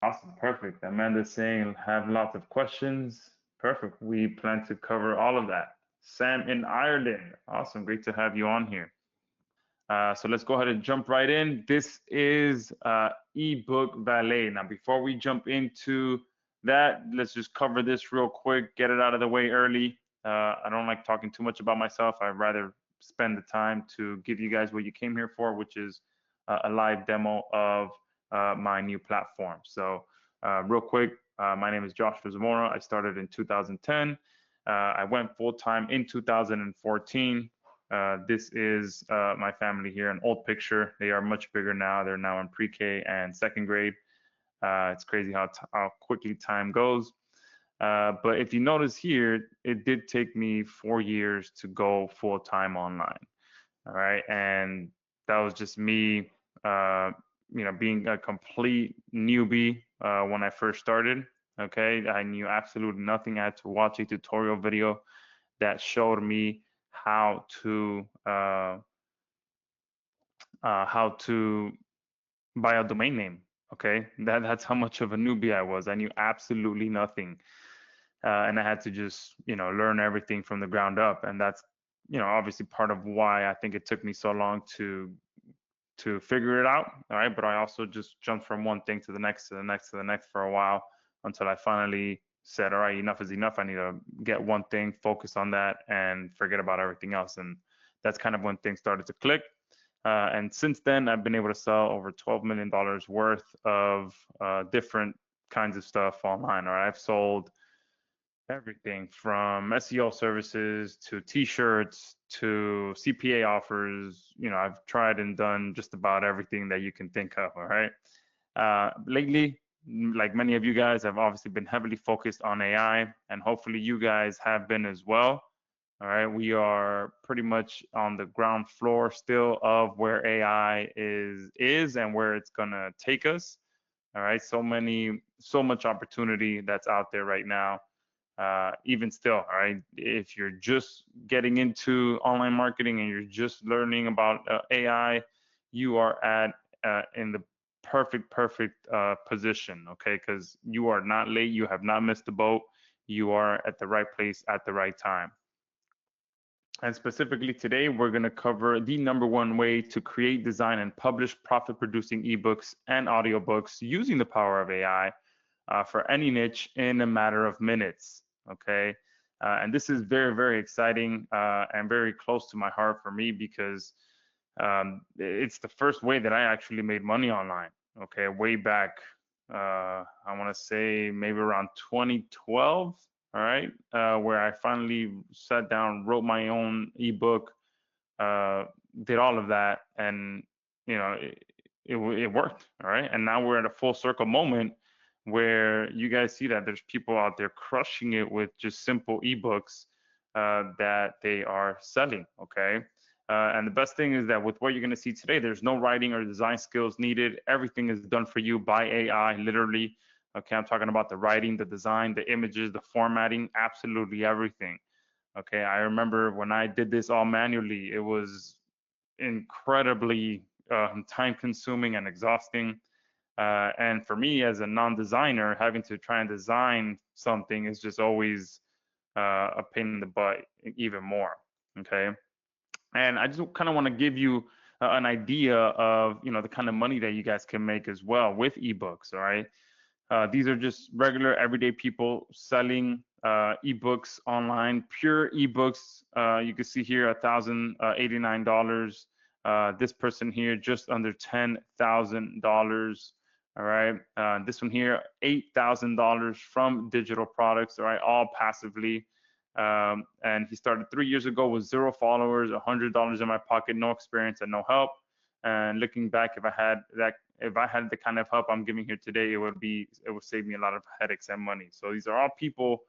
Awesome, perfect. Amanda's saying have lots of questions. Perfect. We plan to cover all of that. Sam in Ireland. Awesome, great to have you on here. So let's go ahead and jump right in. This is eBook Valet. Now, before we jump into that, let's just cover this real quick, get it out of the way early. I don't like talking too much about myself. I'd rather spend the time to give you guys what you came here for, which is a live demo of my new platform. So real quick, my name is Joshua Zamora. I started in 2010. I went full-time in 2014. This is my family here, an old picture. They are much bigger now. They're now in pre-K and second grade. It's crazy how quickly time goes. But if you notice here, it did take me 4 years to go full-time online. All right, and that was just me, being a complete newbie when I first started. Okay, I knew absolutely nothing. I had to watch a tutorial video that showed me how to buy a domain name. Okay, that's how much of a newbie I was. I knew absolutely nothing, and I had to just learn everything from the ground up. And that's obviously part of why I think it took me so long to figure it out. All right, but I also just jumped from one thing to the next to the next to the next for a while until I finally said, all right, enough is enough. I need to get one thing, focus on that, and forget about everything else. And that's kind of when things started to click. And since then, I've been able to sell over $12 million worth of different kinds of stuff online. Or I've sold everything from SEO services to T-shirts to CPA offers. I've tried and done just about everything that you can think of. All right. Lately, like many of you guys, I've obviously been heavily focused on AI, and hopefully you guys have been as well. All right, we are pretty much on the ground floor still of where AI is and where it's gonna take us. All right, so much opportunity that's out there right now. Even still, all right, if you're just getting into online marketing and you're just learning about AI, you are in the perfect position, okay? Because you are not late, you have not missed the boat, you are at the right place at the right time. And specifically today, we're going to cover the #1 way to create, design, and publish profit-producing ebooks and audiobooks using the power of AI for any niche in a matter of minutes. Okay, and this is very exciting and very close to my heart for me because it's the first way that I actually made money online. Okay, way back, I want to say maybe around 2012. All right, where I finally sat down, wrote my own ebook, did all of that, and it worked. All right, and now we're at a full circle moment where you guys see that there's people out there crushing it with just simple ebooks that they are selling. Okay, and the best thing is that with what you're going to see today, there's no writing or design skills needed. Everything is done for you by AI, literally. Okay, I'm talking about the writing, the design, the images, the formatting, absolutely everything. Okay, I remember when I did this all manually, it was incredibly time consuming and exhausting. And for me as a non-designer, having to try and design something is just always a pain in the butt even more. Okay, and I just kind of want to give you an idea of the kind of money that you guys can make as well with ebooks. All right. These are just regular everyday people selling ebooks online, pure ebooks. You can see here $1,089. This person here just under $10,000. All right. This one here $8,000 from digital products. All right, all passively. And he started 3 years ago with 0 followers, $100 in my pocket, no experience and no help. And looking back, if I had the kind of help I'm giving here today, it would save me a lot of headaches and money. So these are all people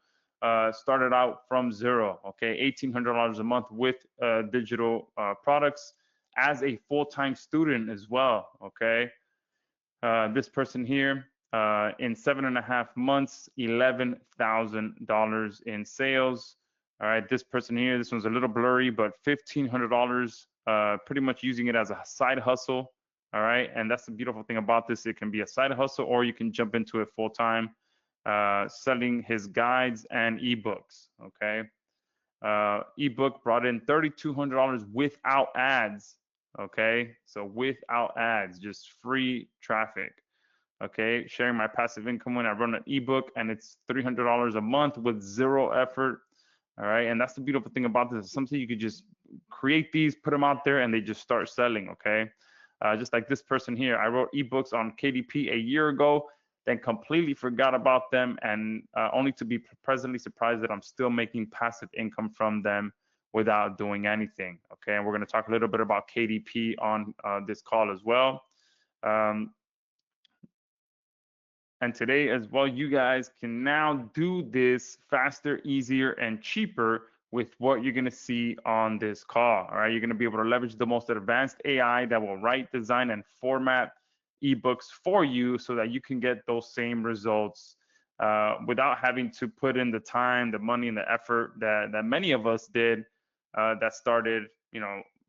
started out from 0. Okay, $1,800 a month with digital products as a full-time student as well. Okay, this person here in 7.5 months, $11,000 in sales. All right, this person here, this one's a little blurry, but $1,500, pretty much using it as a side hustle. All right, and that's the beautiful thing about this. It can be a side hustle, or you can jump into it full time, selling his guides and ebooks. Okay, ebook brought in $3,200 without ads. Okay, so without ads, just free traffic. Okay, sharing my passive income when I run an ebook, and it's $300 a month with zero effort. All right, and that's the beautiful thing about this. Something you could just create these, put them out there, and they just start selling. Okay, just like this person here, I wrote ebooks on KDP a year ago, then completely forgot about them, and only to be presently surprised that I'm still making passive income from them without doing anything. Okay, and we're going to talk a little bit about KDP on this call as well. And today as well, you guys can now do this faster, easier, and cheaper with what you're going to see on this call. All right, you're going to be able to leverage the most advanced AI that will write, design, and format ebooks for you so that you can get those same results without having to put in the time, the money, and the effort that many of us did that started,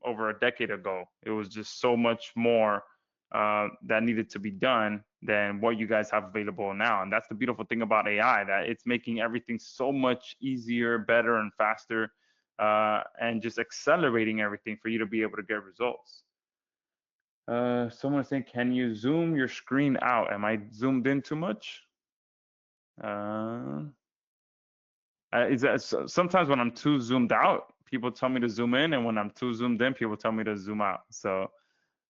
over a decade ago. It was just so much more that needed to be done than what you guys have available now. And that's the beautiful thing about AI, that it's making everything so much easier, better, and faster, and just accelerating everything for you to be able to get results. Someone's saying, can you zoom your screen out? Am I zoomed in too much? Is that sometimes when I'm too zoomed out, people tell me to zoom in, and when I'm too zoomed in, people tell me to zoom out. So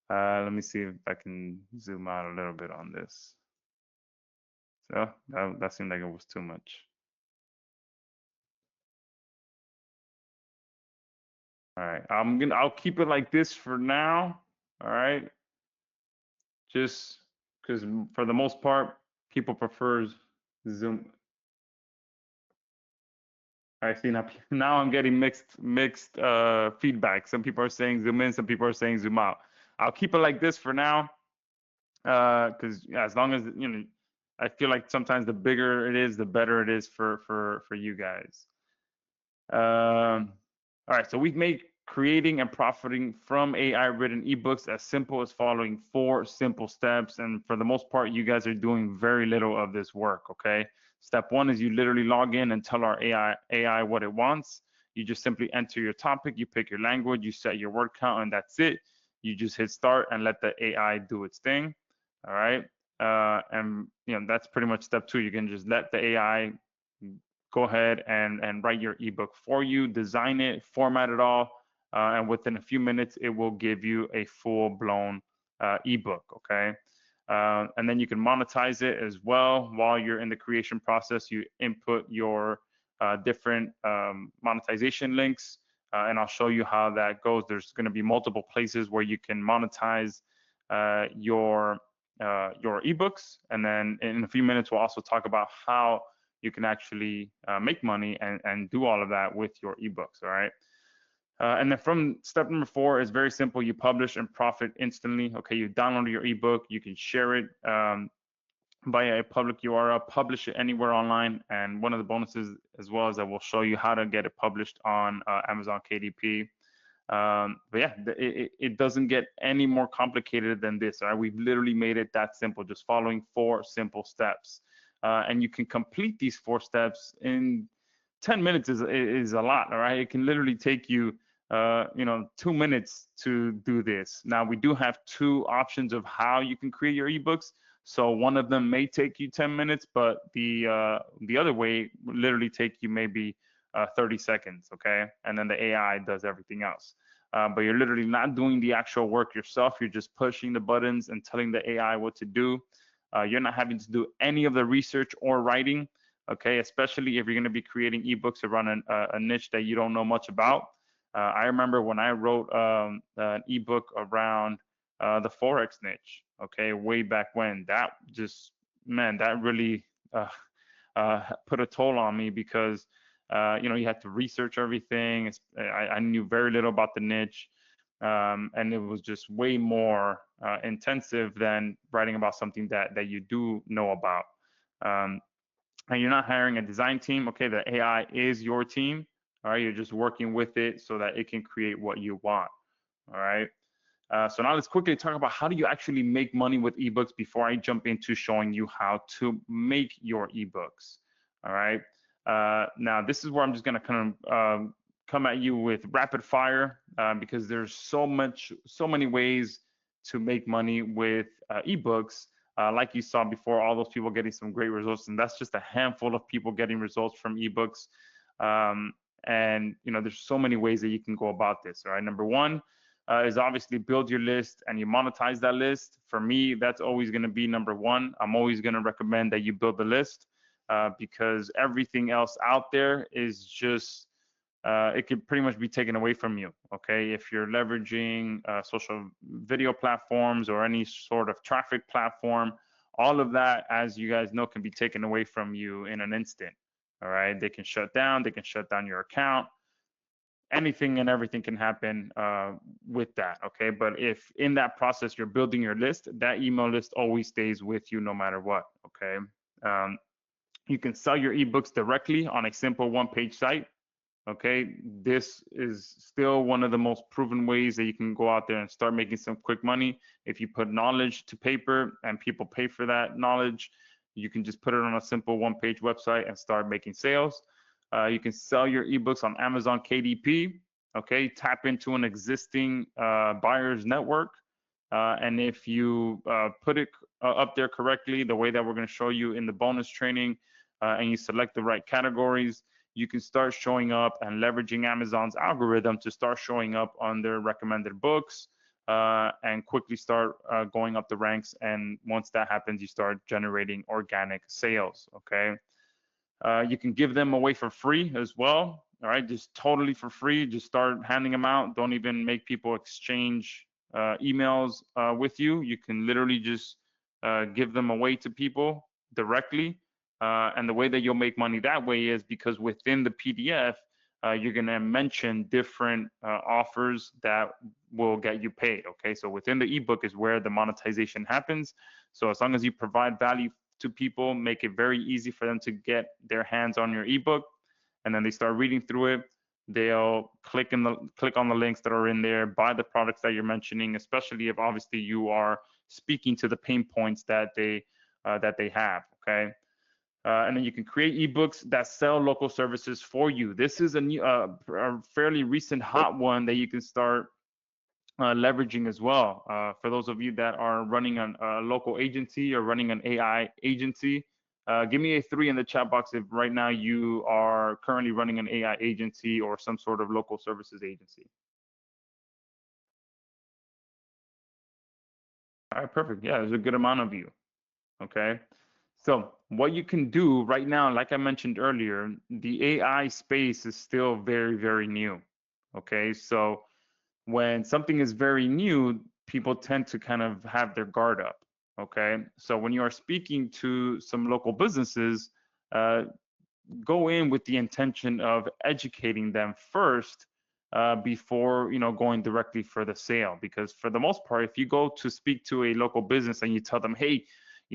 let me see if I can zoom out a little bit on this. So that seemed like it was too much. All right, I'll keep it like this for now. All right, just because for the most part, people prefer Zoom. I see now I'm getting mixed feedback. Some people are saying zoom in, some people are saying zoom out. I'll keep it like this for now, because as long as I feel like sometimes the bigger it is, the better it is for you guys. All right, so we've made creating and profiting from AI written ebooks as simple as following 4 simple steps. And for the most part, you guys are doing very little of this work, okay? Step 1 is you literally log in and tell our AI what it wants. You just simply enter your topic, you pick your language, you set your word count, and that's it. You just hit start and let the AI do its thing, all right? And that's pretty much step 2. You can just let the AI go ahead and write your ebook for you, design it, format it all, and within a few minutes, it will give you a full-blown ebook, okay? And then you can monetize it as well. While you're in the creation process, you input your different monetization links, and I'll show you how that goes. There's going to be multiple places where you can monetize your ebooks, and then in a few minutes, we'll also talk about how you can actually make money and do all of that with your ebooks, all right? And then from step number 4 is very simple. You publish and profit instantly. Okay, you download your ebook, you can share it via a public URL, publish it anywhere online. And one of the bonuses as well is that we'll show you how to get it published on Amazon KDP. But yeah, it doesn't get any more complicated than this, all right? We've literally made it that simple, just following 4 simple steps. And you can complete these 4 steps in 10 minutes is a lot, all right? It can literally take you, 2 minutes to do this. Now, we do have 2 options of how you can create your ebooks. So one of them may take you 10 minutes, but the other way will literally take you maybe 30 seconds, okay? And then the AI does everything else. But you're literally not doing the actual work yourself. You're just pushing the buttons and telling the AI what to do. You're not having to do any of the research or writing, okay? Especially if you're going to be creating ebooks around a niche that you don't know much about. I remember when I wrote an ebook around the Forex niche, okay, way back when. That just, man, that really put a toll on me because, you had to research everything. I knew very little about the niche. And it was just way more intensive than writing about something that you do know about. And you're not hiring a design team. Okay, the AI is your team. All right, you're just working with it so that it can create what you want. All right. So now let's quickly talk about how do you actually make money with ebooks before I jump into showing you how to make your ebooks. All right. Now this is where I'm just going to kind of come at you with rapid fire because there's so many ways to make money with ebooks. Like you saw before, all those people getting some great results, and that's just a handful of people getting results from ebooks. And there's so many ways that you can go about this. All right. Number one is obviously build your list and you monetize that list. For me, that's always going to be number one. I'm always going to recommend that you build the list because everything else out there is just it could pretty much be taken away from you. Okay, if you're leveraging social video platforms or any sort of traffic platform, all of that, as you guys know, can be taken away from you in an instant. All right, they can shut down your account. Anything and everything can happen with that. Okay, but if in that process you're building your list, that email list always stays with you no matter what. Okay, you can sell your ebooks directly on a simple one-page site. Okay, this is still one of the most proven ways that you can go out there and start making some quick money. If you put knowledge to paper and people pay for that knowledge, you can just put it on a simple one-page website and start making sales. You can sell your ebooks on Amazon KDP. Okay, tap into an existing buyer's network. And if you put it up there correctly, the way that we're going to show you in the bonus training, and you select the right categories, you can start showing up and leveraging Amazon's algorithm to start showing up on their recommended books and quickly start going up the ranks. And once that happens, you start generating organic sales. Okay. You can give them away for free as well. All right, just totally for free. Just start handing them out. Don't even make people exchange emails with you. You can literally just give them away to people directly. And the way that you'll make money that way is because within the PDF, you're going to mention different offers that will get you paid. Okay, so within the ebook is where the monetization happens. So as long as you provide value to people, make it very easy for them to get their hands on your ebook, and then they start reading through it, they'll click on the links that are in there, buy the products that you're mentioning, especially if obviously you are speaking to the pain points that they have. Okay. And then you can create ebooks that sell local services for you. This is a fairly recent hot one that you can start leveraging as well. For those of you that are running a local agency or running an AI agency, give me a 3 in the chat box if right now you are currently running an AI agency or some sort of local services agency. All right, perfect. Yeah, there's a good amount of you. Okay. So what you can do right now, like I mentioned earlier, the AI space is still very, very new. Okay. So when something is very new, people tend to kind of have their guard up. Okay. So when you are speaking to some local businesses, go in with the intention of educating them first before going directly for the sale. Because for the most part, if you go to speak to a local business and you tell them, hey,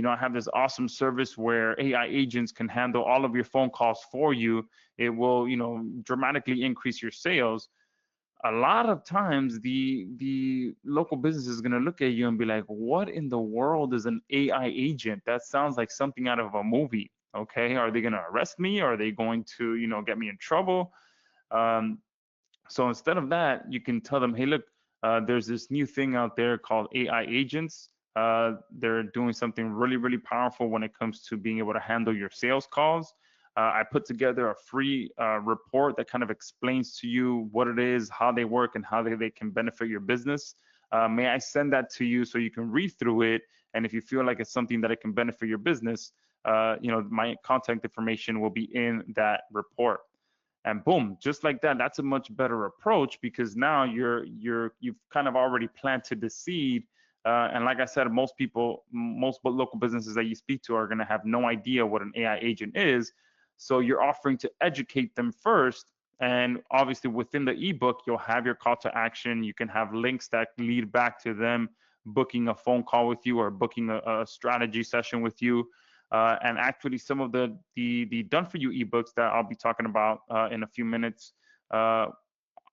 I have this awesome service where AI agents can handle all of your phone calls for you, it will dramatically increase your sales. A lot of times the local business is going to look at you and be like, what in the world is an AI agent? That sounds like something out of a movie. Okay, are they going to arrest me? Are they going to get me in trouble? So instead of that, you can tell them, hey, look, there's this new thing out there called AI agents. They're doing something really, really powerful when it comes to being able to handle your sales calls. I put together a free report that kind of explains to you what it is, how they work, and how they can benefit your business. May I send that to you so you can read through it? And if you feel like it's something that it can benefit your business, my contact information will be in that report. And boom, just like that, that's a much better approach because now you've kind of already planted the seed. And like I said, most local businesses that you speak to are going to have no idea what an AI agent is. So you're offering to educate them first. And obviously within the ebook, you'll have your call to action. You can have links that lead back to them booking a phone call with you or booking a strategy session with you. And actually some of the done for you ebooks that I'll be talking about in a few minutes are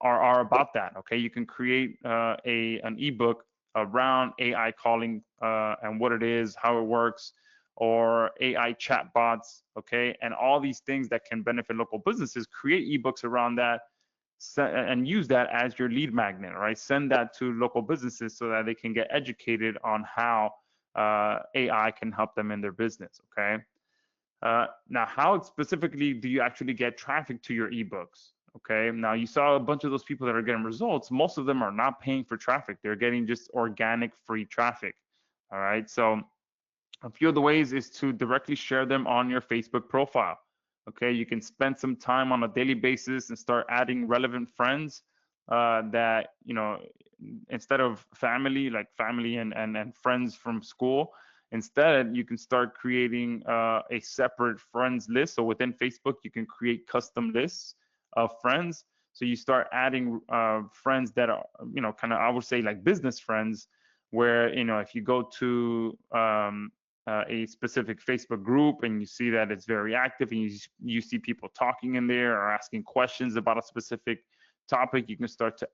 about that. Okay, you can create an ebook around AI calling and what it is, how it works, or AI chatbots, okay, and all these things that can benefit local businesses. Create ebooks around that and use that as your lead magnet, right? Send that to local businesses so that they can get educated on how AI can help them in their business, okay? Now, how specifically do you actually get traffic to your ebooks? Okay, now you saw a bunch of those people that are getting results. Most of them are not paying for traffic. They're getting just organic free traffic. All right, so a few of the ways is to directly share them on your Facebook profile. Okay, you can spend some time on a daily basis and start adding relevant friends that, you know, instead of family, like family and friends from school. Instead, you can start creating a separate friends list. So within Facebook, you can create custom lists of friends. So you start adding friends that are, you know, kind of, I would say, like business friends, where, you know, if you go to a specific Facebook group and you see that it's very active and you see people talking in there or asking questions about a specific topic, you can start to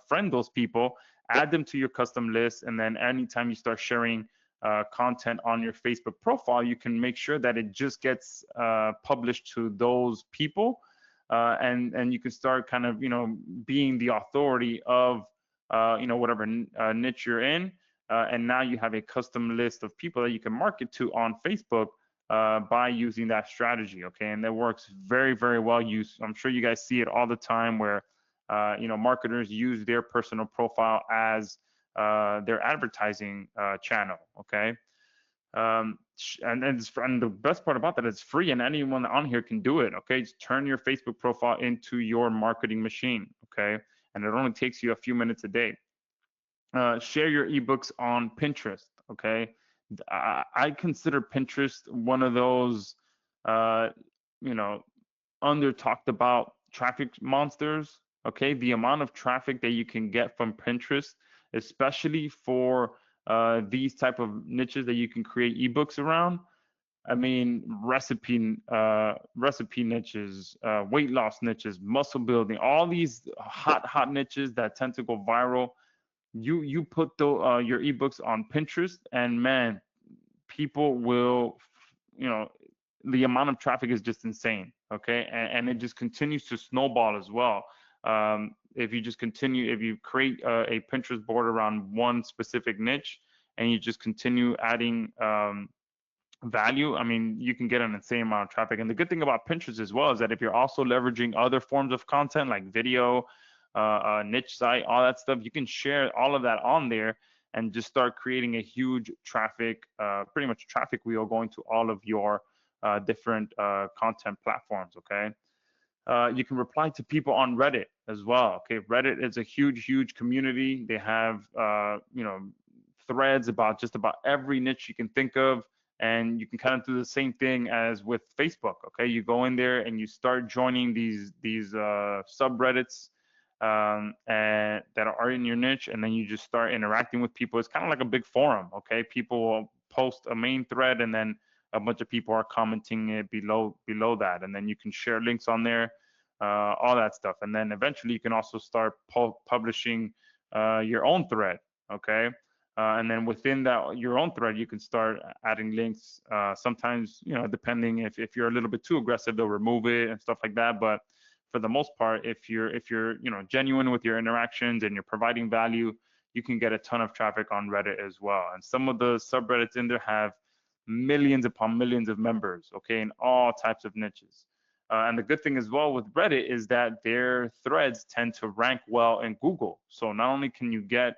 friend those people, add them to your custom list, and then anytime you start sharing content on your Facebook profile, you can make sure that it just gets published to those people, and you can start kind of, you know, being the authority of you know, whatever niche you're in, and now you have a custom list of people that you can market to on Facebook by using that strategy, okay? And that works very, very well. I'm sure you guys see it all the time where, you know, marketers use their personal profile as their advertising channel, okay? And the best part about that is free, and anyone on here can do it, okay? Just turn your Facebook profile into your marketing machine, okay? And it only takes you a few minutes a day. Share your ebooks on Pinterest, okay? I consider Pinterest one of those, you know, under talked about traffic monsters, okay? The amount of traffic that you can get from Pinterest, especially for these type of niches that you can create ebooks around. I mean, recipe niches, weight loss niches, muscle building, all these hot niches that tend to go viral. You put your ebooks on Pinterest, and man, people will, you know, the amount of traffic is just insane, okay? And it just continues to snowball as well. If you just continue, if you create a Pinterest board around one specific niche and you just continue adding value, I mean, you can get an insane amount of traffic. And the good thing about Pinterest as well is that if you're also leveraging other forms of content like video, niche site, all that stuff, you can share all of that on there and just start creating a huge traffic, pretty much traffic wheel going to all of your different content platforms, okay? You can reply to people on Reddit as well, okay? Reddit is a huge community. They have, you know, threads about just about every niche you can think of, and you can kind of do the same thing as with Facebook, okay? You go in there and you start joining these subreddits and that are in your niche, and then you just start interacting with people. It's kind of like a big forum, okay? People will post a main thread, and then a bunch of people are commenting it below that, and then you can share links on there, all that stuff. And then eventually you can also start publishing your own thread, okay? And then within that, your own thread, you can start adding links. Sometimes, you know, depending if you're a little bit too aggressive, they'll remove it and stuff like that. But for the most part, if you're you know, genuine with your interactions and you're providing value, you can get a ton of traffic on Reddit as well. And some of the subreddits in there have millions upon millions of members, okay, in all types of niches. And the good thing as well with Reddit is that their threads tend to rank well in Google. So not only can you get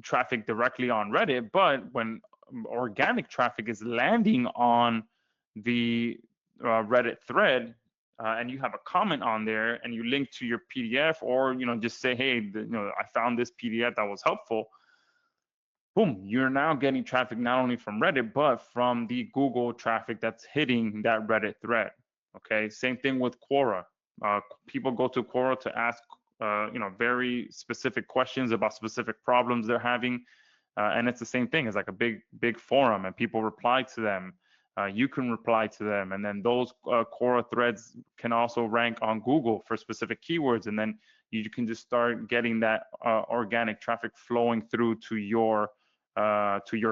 traffic directly on Reddit, but when organic traffic is landing on the Reddit thread, and you have a comment on there and you link to your PDF, or, you know, just say, hey, you know, I found this PDF that was helpful. Boom, you're now getting traffic not only from Reddit, but from the Google traffic that's hitting that Reddit thread. Okay, same thing with Quora. People go to Quora to ask, you know, very specific questions about specific problems they're having, and it's the same thing. It's like a big forum, and people reply to them. You can reply to them, and then those Quora threads can also rank on Google for specific keywords, and then you can just start getting that organic traffic flowing through to your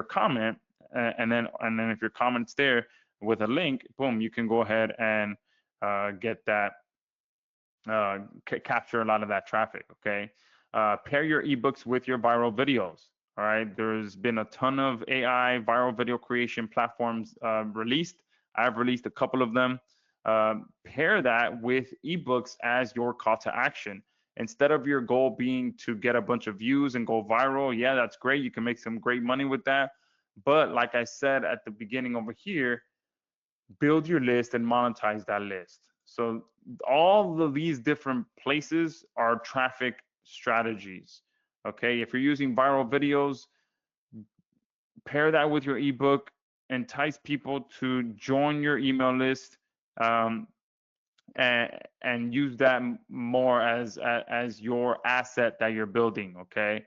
comment, and then if your comment's there with a link, boom, you can go ahead and get that, capture a lot of that traffic. Okay, pair your ebooks with your viral videos. All right, there's been a ton of AI viral video creation platforms released. I've released a couple of them. Pair that with ebooks as your call to action. Instead of your goal being to get a bunch of views and go viral, yeah, that's great. You can make some great money with that. But like I said at the beginning over here, build your list and monetize that list. So all of these different places are traffic strategies. Okay, if you're using viral videos, pair that with your ebook, entice people to join your email list, um, and use that more as your asset that you're building. Okay,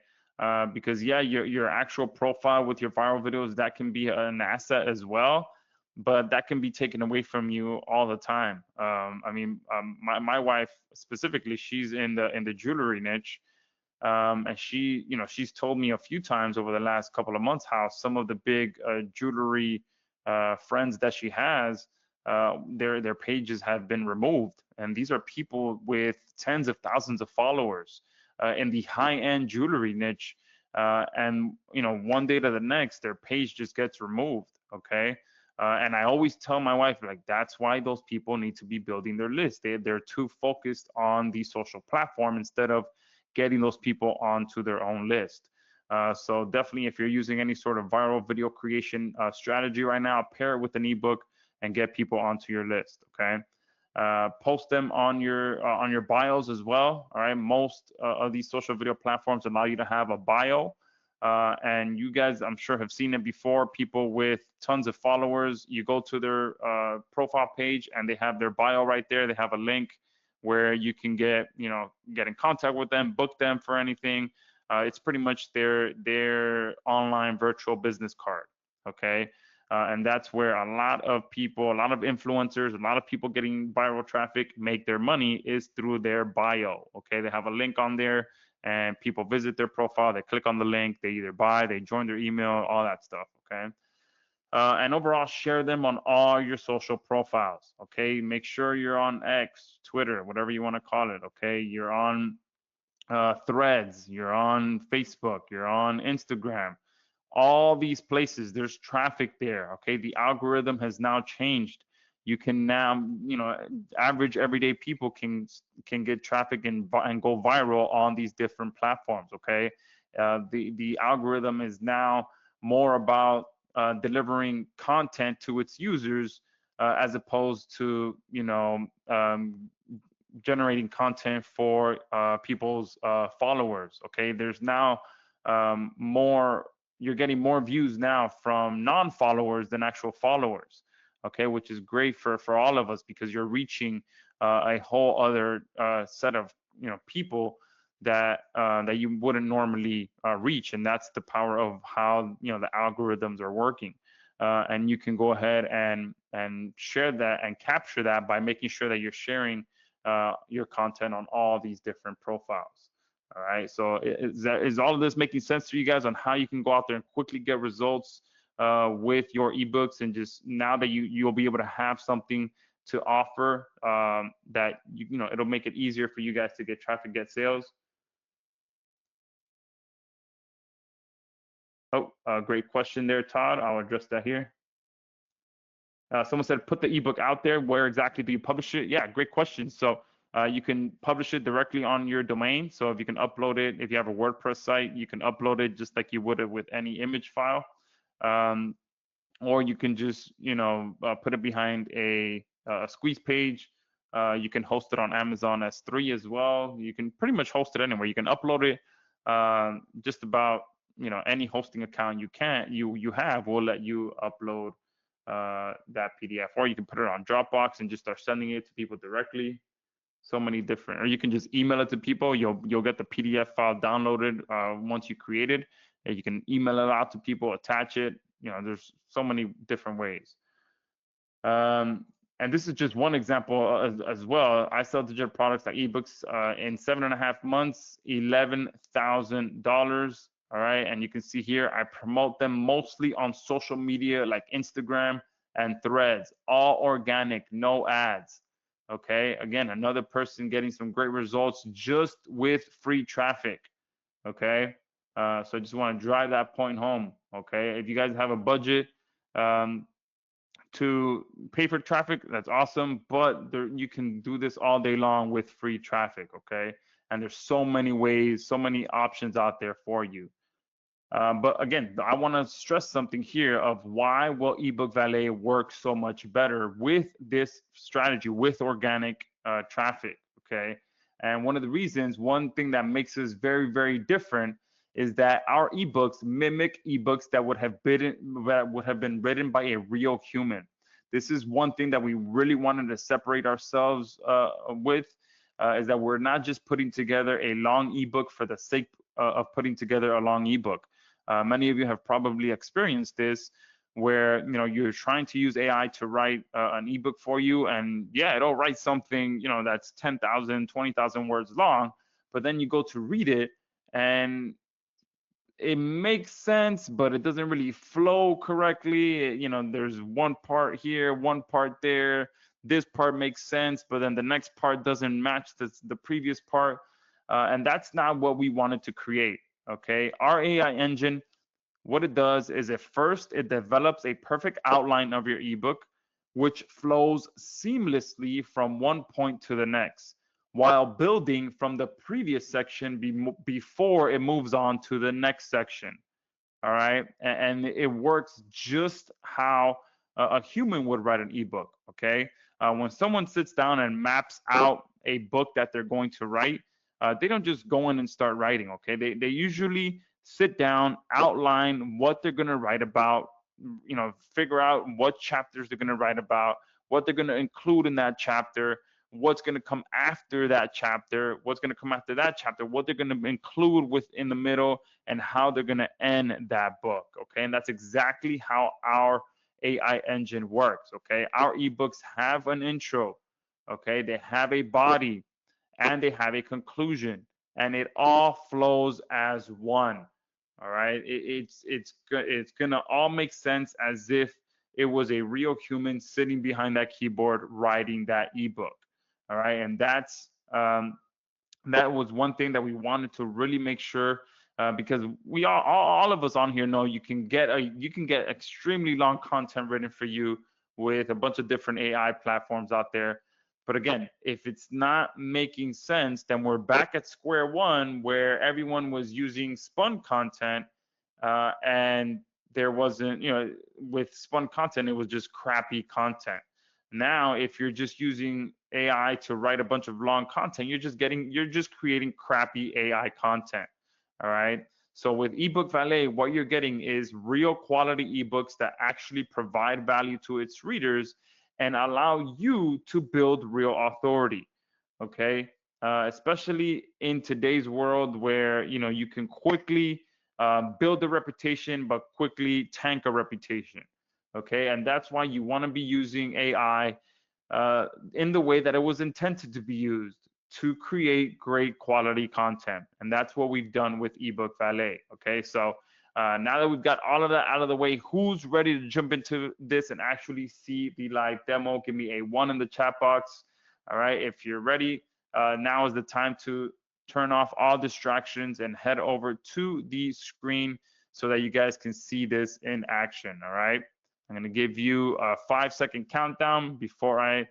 because yeah, your actual profile with your viral videos, that can be an asset as well, but that can be taken away from you all the time. I mean, my wife specifically, she's in the jewelry niche, and she's told me a few times over the last couple of months how some of the big jewelry friends that she has, their pages have been removed, and these are people with tens of thousands of followers in the high-end jewelry niche, and one day to the next, their page just gets removed. Okay. And I always tell my wife, like, that's why those people need to be building their list. They're too focused on the social platform instead of getting those people onto their own list. So definitely, if you're using any sort of viral video creation strategy right now, pair it with an ebook and get people onto your list. Okay. Post them on your bios as well. All right. Most of these social video platforms allow you to have a bio. And you guys, I'm sure, have seen it before. People with tons of followers, you go to their profile page and they have their bio right there. They have a link where you can get in contact with them, book them for anything. It's pretty much their online virtual business card. Okay. And that's where a lot of people, a lot of influencers, a lot of people getting viral traffic make their money, is through their bio. Okay. They have a link on there, and people visit their profile, they click on the link, they either buy, they join their email, all that stuff. Okay. And overall, share them on all your social profiles. Okay. Make sure you're on X, Twitter, whatever you want to call it. Okay. You're on Threads, you're on Facebook, you're on Instagram. All these places, there's traffic there. Okay. The algorithm has now changed. You can now, average everyday people can get traffic and go viral on these different platforms. Okay. The algorithm is now more about delivering content to its users, as opposed to generating content for people's followers. Okay. There's now more, you're getting more views now from non-followers than actual followers. Okay, which is great for all of us, because you're reaching a whole other set of people that you wouldn't normally reach, and that's the power of how the algorithms are working. And you can go ahead and share that and capture that by making sure that you're sharing your content on all these different profiles. All right. So is all of this making sense to you guys on how you can go out there and quickly get results with your ebooks, and just now that you'll be able to have something to offer, that it'll make it easier for you guys to get traffic, get sales? Oh, great question there, Todd. I'll address that here. Someone said, put the ebook out there. Where exactly do you publish it? Yeah, great question. So you can publish it directly on your domain. So if you can upload it, if you have a WordPress site, you can upload it just like you would it with any image file. Or you can just, put it behind a squeeze page. You can host it on Amazon S3 as well. You can pretty much host it anywhere. You can upload it. Just about, any hosting account you have will let you upload that PDF, or you can put it on Dropbox and just start sending it to people directly. So many different, or you can just email it to people. You'll get the PDF file downloaded once you create it, and you can email it out to people, attach it. There's so many different ways. And this is just one example as well. I sell digital products like ebooks in 7.5 months, $11,000. All right. And you can see here, I promote them mostly on social media like Instagram and Threads, all organic, no ads. Okay. Again, another person getting some great results just with free traffic. Okay. So I just want to drive that point home. Okay. If you guys have a budget, to pay for traffic, that's awesome, but you can do this all day long with free traffic. Okay. And there's so many ways, so many options out there for you. But again, I want to stress something here of why will eBook Valet work so much better with this strategy, with organic traffic. Okay. And one of the reasons, one thing that makes us very, very different is that our ebooks mimic ebooks that would have been written by a real human. This is one thing that we really wanted to separate ourselves with, is that we're not just putting together a long ebook for the sake of putting together a long ebook. Many of you have probably experienced this, where you're trying to use AI to write an ebook for you, and yeah, it'll write something that's 10,000, 20,000 words long, but then you go to read it and it makes sense, but it doesn't really flow correctly. There's one part here, one part there. This part makes sense, but then the next part doesn't match the previous part, and that's not what we wanted to create. Okay, our AI engine, what it does is it develops a perfect outline of your ebook, which flows seamlessly from one point to the next, while building from the previous section before it moves on to the next section. All right, and it works just how a human would write an ebook. Okay, when someone sits down and maps out a book that they're going to write, they don't just go in and start writing. Okay, they usually sit down, outline what they're going to write about, figure out what chapters they're going to write about, what they're going to include in that chapter, what's going to come after that chapter, what's going to come after that chapter, what they're going to include within the middle, and how they're going to end that book. Okay, and that's exactly how our AI engine works. Okay, our ebooks have an intro. Okay, they have a body, and they have a conclusion, and it all flows as one. All right, it's gonna all make sense as if it was a real human sitting behind that keyboard writing that ebook. All right, and that was one thing that we wanted to really make sure, because we all of us on here know you can get extremely long content written for you with a bunch of different AI platforms out there. But again, if it's not making sense, then we're back at square one, where everyone was using spun content, and there wasn't, with spun content, it was just crappy content. Now, if you're just using AI to write a bunch of long content, you're just creating crappy AI content. All right. So with eBook Valet, what you're getting is real quality ebooks that actually provide value to its readers and allow you to build real authority. Okay. Especially in today's world, where you can quickly build a reputation, but quickly tank a reputation. Okay, and that's why you want to be using AI in the way that it was intended to be used, to create great quality content. And that's what we've done with eBook Valet. Okay, so now that we've got all of that out of the way, who's ready to jump into this and actually see the live demo? Give me a 1 in the chat box. All right, if you're ready, now is the time to turn off all distractions and head over to the screen so that you guys can see this in action. All right, I'm going to give you a 5-second countdown before I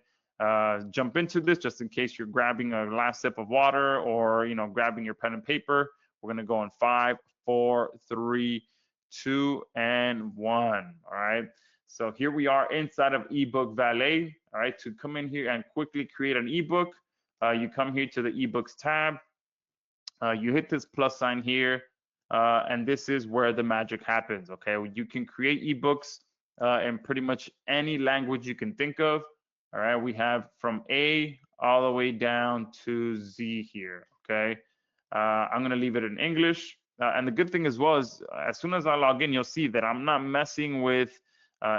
jump into this, just in case you're grabbing a last sip of water or grabbing your pen and paper. We're going to go in 5, 4, 3, 2, and 1. All right. So here we are inside of eBook Valet. All right. To come in here and quickly create an ebook, you come here to the eBooks tab. You hit this plus sign here, and this is where the magic happens. Okay. You can create ebooks in pretty much any language you can think of. All right, we have from A all the way down to Z here. Okay, I'm gonna leave it in English. And the good thing as well is, as soon as I log in, you'll see that I'm not messing with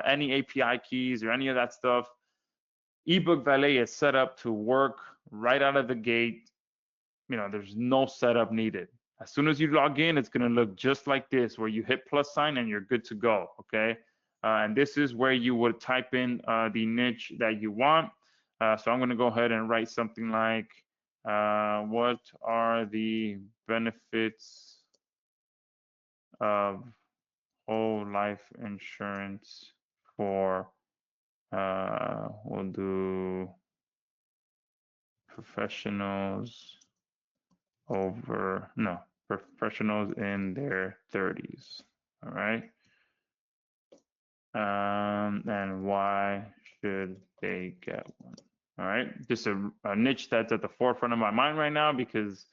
any API keys or any of that stuff. eBook Valet is set up to work right out of the gate. There's no setup needed. As soon as you log in, it's going to look just like this, where you hit plus sign and you're good to go. Okay. And this is where you would type in the niche that you want. So I'm going to go ahead and write something like, what are the benefits of whole life insurance for, we'll do professionals professionals in their 30s. All right. And why should they get one? All right. Just a niche that's at the forefront of my mind right now because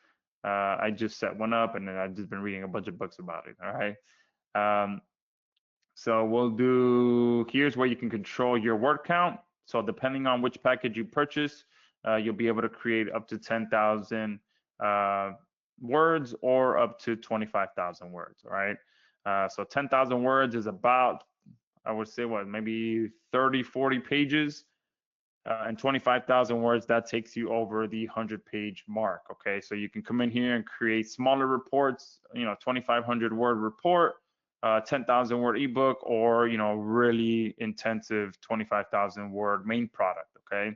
I just set one up and then I've just been reading a bunch of books about it. All right. So we'll do, here's where you can control your word count. So depending on which package you purchase, you'll be able to create up to 10,000 words or up to 25,000 words, all right? So 10,000 words is about, I would say, maybe 30, 40 pages. And 25,000 words, that takes you over the 100-page mark, okay? So you can come in here and create smaller reports, 2,500 word report, 10,000 word ebook, or really intensive 25,000 word main product. Okay,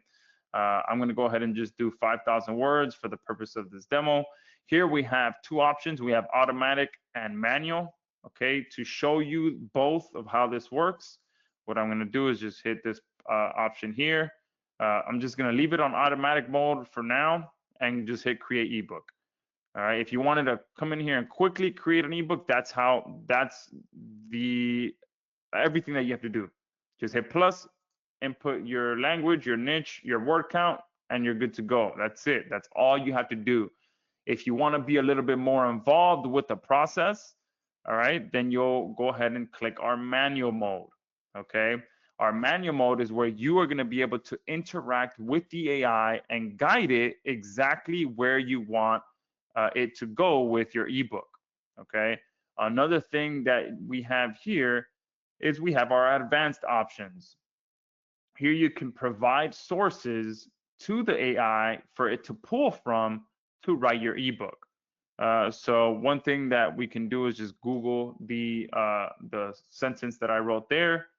I'm going to go ahead and just do 5,000 words for the purpose of this demo. Here we have two options. We have automatic and manual. Okay, to show you both of how this works, what I'm going to do is just hit this option here. I'm just going to leave it on automatic mode for now and just hit create ebook. All right, if you wanted to come in here and quickly create an ebook, that's everything that you have to do. Just hit plus, input your language, your niche, your word count, and you're good to go. That's it. That's all you have to do. If you want to be a little bit more involved with the process, all right, then you'll go ahead and click our manual mode. Okay, our manual mode is where you are going to be able to interact with the AI and guide it exactly where you want it to go with your ebook. Okay, another thing that we have here is we have our advanced options. Here you can provide sources to the AI for it to pull from to write your ebook. So one thing that we can do is just Google the sentence that I wrote there,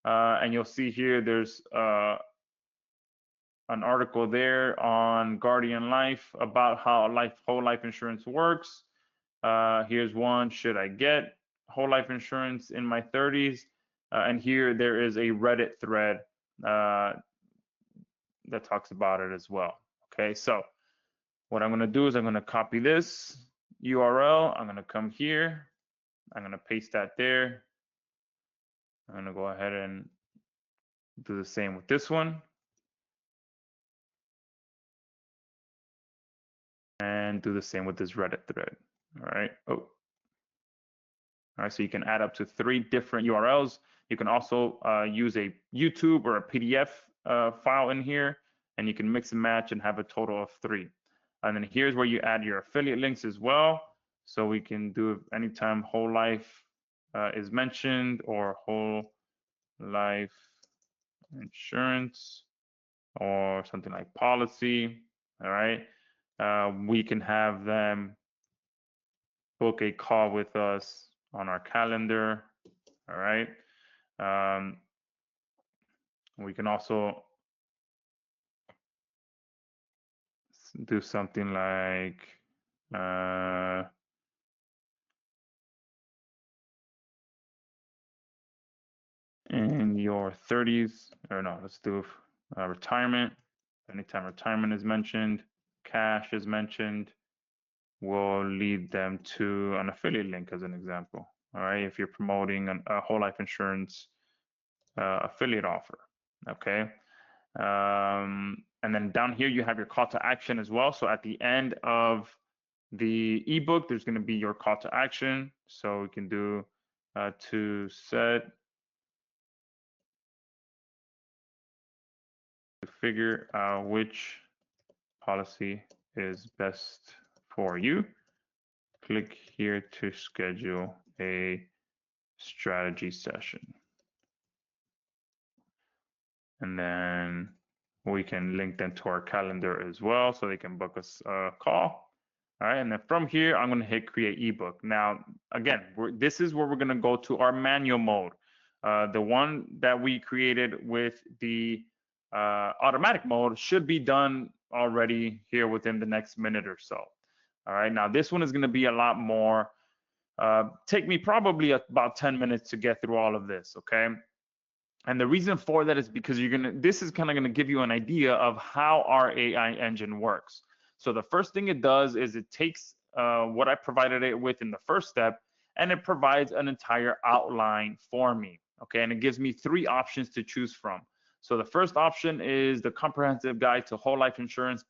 and you'll see here there's an article there on Guardian Life about how whole life insurance works. Here's one: should I get whole life insurance in my 30s? And here there is a Reddit thread that talks about it as well. Okay, so what I'm going to do is I'm going to copy this URL. I'm going to come here. I'm going to paste that there. I'm going to go ahead and do the same with this one. And do the same with this Reddit thread. All right. All right, so you can add up to 3 different URLs. You can also use a YouTube or a PDF file in here, and you can mix and match and have a total of 3. And then here's where you add your affiliate links as well. So we can do anytime whole life is mentioned or whole life insurance or something like policy. All right, we can have them book a call with us on our calendar. All right. We can also do something like in your 30s, or no, let's do retirement. Anytime retirement is mentioned, cash is mentioned, we'll lead them to an affiliate link as an example. All right, if you're promoting a whole life insurance affiliate offer. Okay. And then down here you have your call to action as well. So at the end of the ebook, there's going to be your call to action. So we can do to figure out which policy is best for you. Click here to schedule a strategy session. And then We can link them to our calendar as well so they can book us a call. All right, and then from here, I'm going to hit create ebook. Now, again, this is where we're going to go to our manual mode. The one that we created with the automatic mode should be done already here within the next minute or so. All right, now this one is going to be a lot more, take me probably about 10 minutes to get through all of this, okay? And the reason for that is because this is kind of gonna give you an idea of how our AI engine works. So the first thing it does is it takes what I provided it with in the first step, and it provides an entire outline for me, okay? And it gives me 3 options to choose from. So the first option is the comprehensive guide to whole life insurance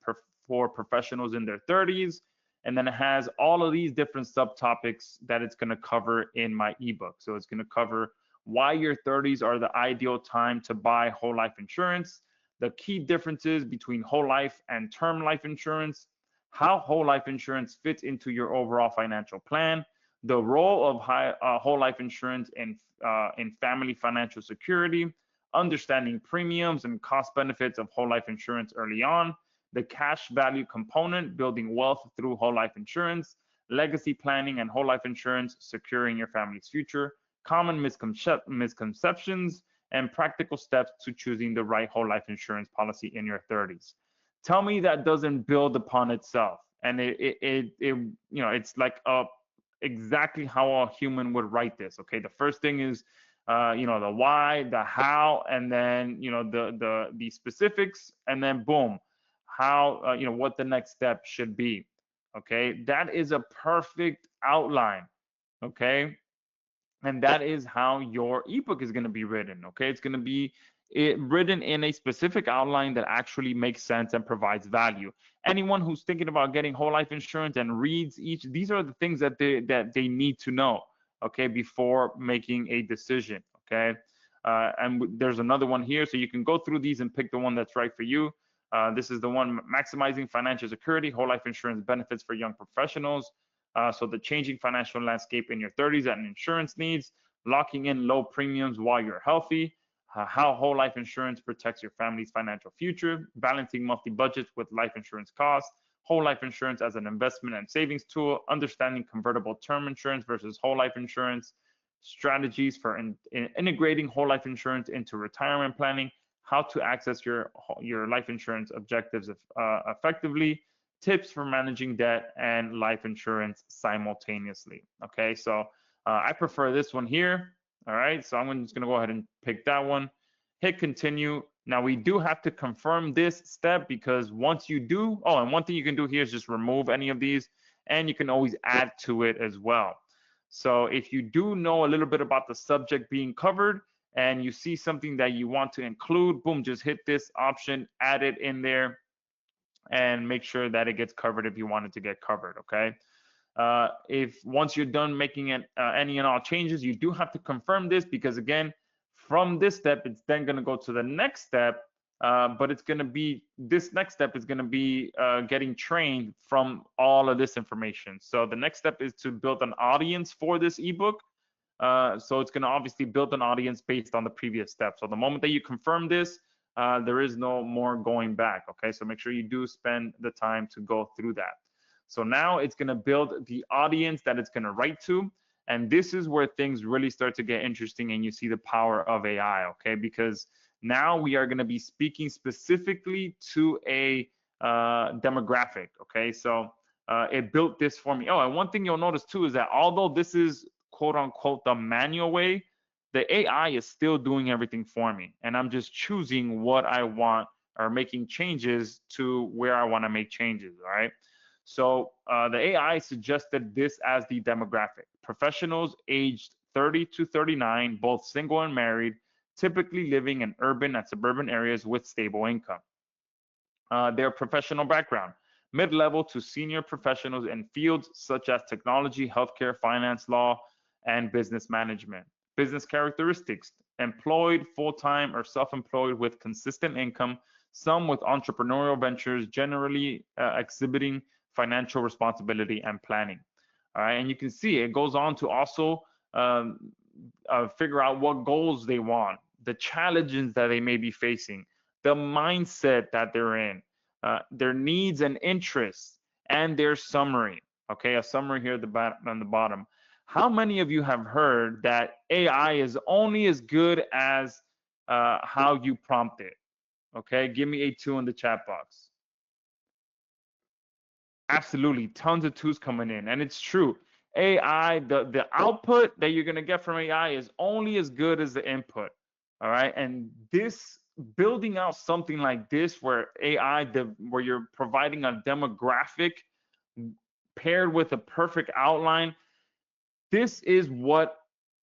for professionals in their 30s. And then it has all of these different subtopics that it's gonna cover in my ebook. So it's gonna cover why your 30s are the ideal time to buy whole life insurance, the key differences between whole life and term life insurance, how whole life insurance fits into your overall financial plan, the role of whole life insurance in family financial security, understanding premiums and cost benefits of whole life insurance early on, the cash value component, building wealth through whole life insurance, legacy planning and whole life insurance, securing your family's future, common misconceptions, and practical steps to choosing the right whole life insurance policy in your 30s. Tell me that doesn't build upon itself, and it's like exactly how a human would write this. Okay, the first thing is the why, the how, and then the specifics, and then boom, how what the next step should be. Okay, that is a perfect outline. Okay, and that is how your ebook is going to be written. Okay, it's going to be written in a specific outline that actually makes sense and provides value. Anyone who's thinking about getting whole life insurance and reads these are the things that they need to know, okay, before making a decision. Okay, and there's another one here, so you can go through these and pick the one that's right for you. This is the one, maximizing financial security, whole life insurance benefits for young professionals. So the changing financial landscape in your 30s and insurance needs, locking in low premiums while you're healthy, how whole life insurance protects your family's financial future, balancing monthly budgets with life insurance costs, whole life insurance as an investment and savings tool, understanding convertible term insurance versus whole life insurance, strategies for integrating whole life insurance into retirement planning, how to access your life insurance objectives effectively, tips for managing debt and life insurance simultaneously. Okay, so I prefer this one here. All right, so I'm just gonna go ahead and pick that one, hit continue. Now we do have to confirm this step, because once you do, and one thing you can do here is just remove any of these, and you can always add to it as well. So if you do know a little bit about the subject being covered and you see something that you want to include, boom, just hit this option, add it in there, and make sure that it gets covered if you want it to get covered. Okay, if once you're done making any and all changes, you do have to confirm this, because again, from this step, it's then going to go to the next step, but it's going to be, this next step is going to be getting trained from all of this information. So the next step is to build an audience for this ebook. So it's going to obviously build an audience based on the previous step. So the moment that you confirm this, there is no more going back. Okay, so make sure you do spend the time to go through that. So now it's going to build the audience that it's going to write to, and this is where things really start to get interesting, and you see the power of AI. Okay, because now we are going to be speaking specifically to a demographic. Okay, so it built this for me. Oh, and one thing you'll notice too is that although this is quote unquote the manual way, the AI is still doing everything for me, and I'm just choosing what I want or making changes to where I want to make changes. All right, so the AI suggested this as the demographic: professionals aged 30 to 39, both single and married, typically living in urban and suburban areas with stable income. Their professional background: mid-level to senior professionals in fields such as technology, healthcare, finance, law, and business management. Business characteristics: employed, full-time, or self-employed with consistent income, some with entrepreneurial ventures, generally exhibiting financial responsibility and planning. All right, and you can see it goes on to also figure out what goals they want, the challenges that they may be facing, the mindset that they're in, their needs and interests, and their summary. Okay, a summary here at on the bottom. How many of you have heard that AI is only as good as how you prompt it? Okay, give me a 2 in the chat box. Absolutely, tons of twos coming in, and it's true. AI, the output that you're gonna get from AI is only as good as the input. All right, and this building out something like this, where where you're providing a demographic paired with a perfect outline, this is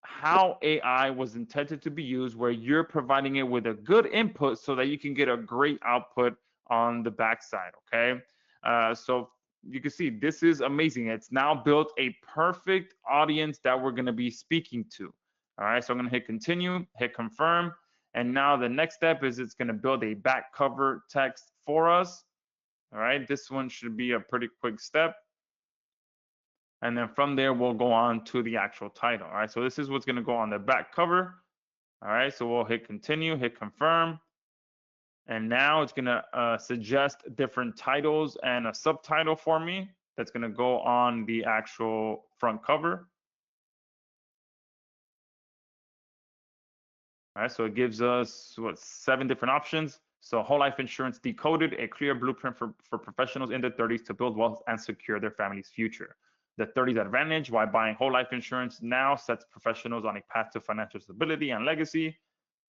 how AI was intended to be used, where you're providing it with a good input so that you can get a great output on the backside. Okay, so you can see this is amazing. It's now built a perfect audience that we're going to be speaking to. All right, so I'm going to hit continue, hit confirm, and now the next step is it's going to build a back cover text for us. All right, this one should be a pretty quick step. And then from there, we'll go on to the actual title. All right, so this is what's going to go on the back cover. All right, so we'll hit continue, hit confirm. And now it's going to suggest different titles and a subtitle for me that's going to go on the actual front cover. All right, so it gives us 7 different options. So whole life insurance decoded, a clear blueprint for professionals in their 30s to build wealth and secure their family's future. The 30s advantage, why buying whole life insurance now sets professionals on a path to financial stability and legacy.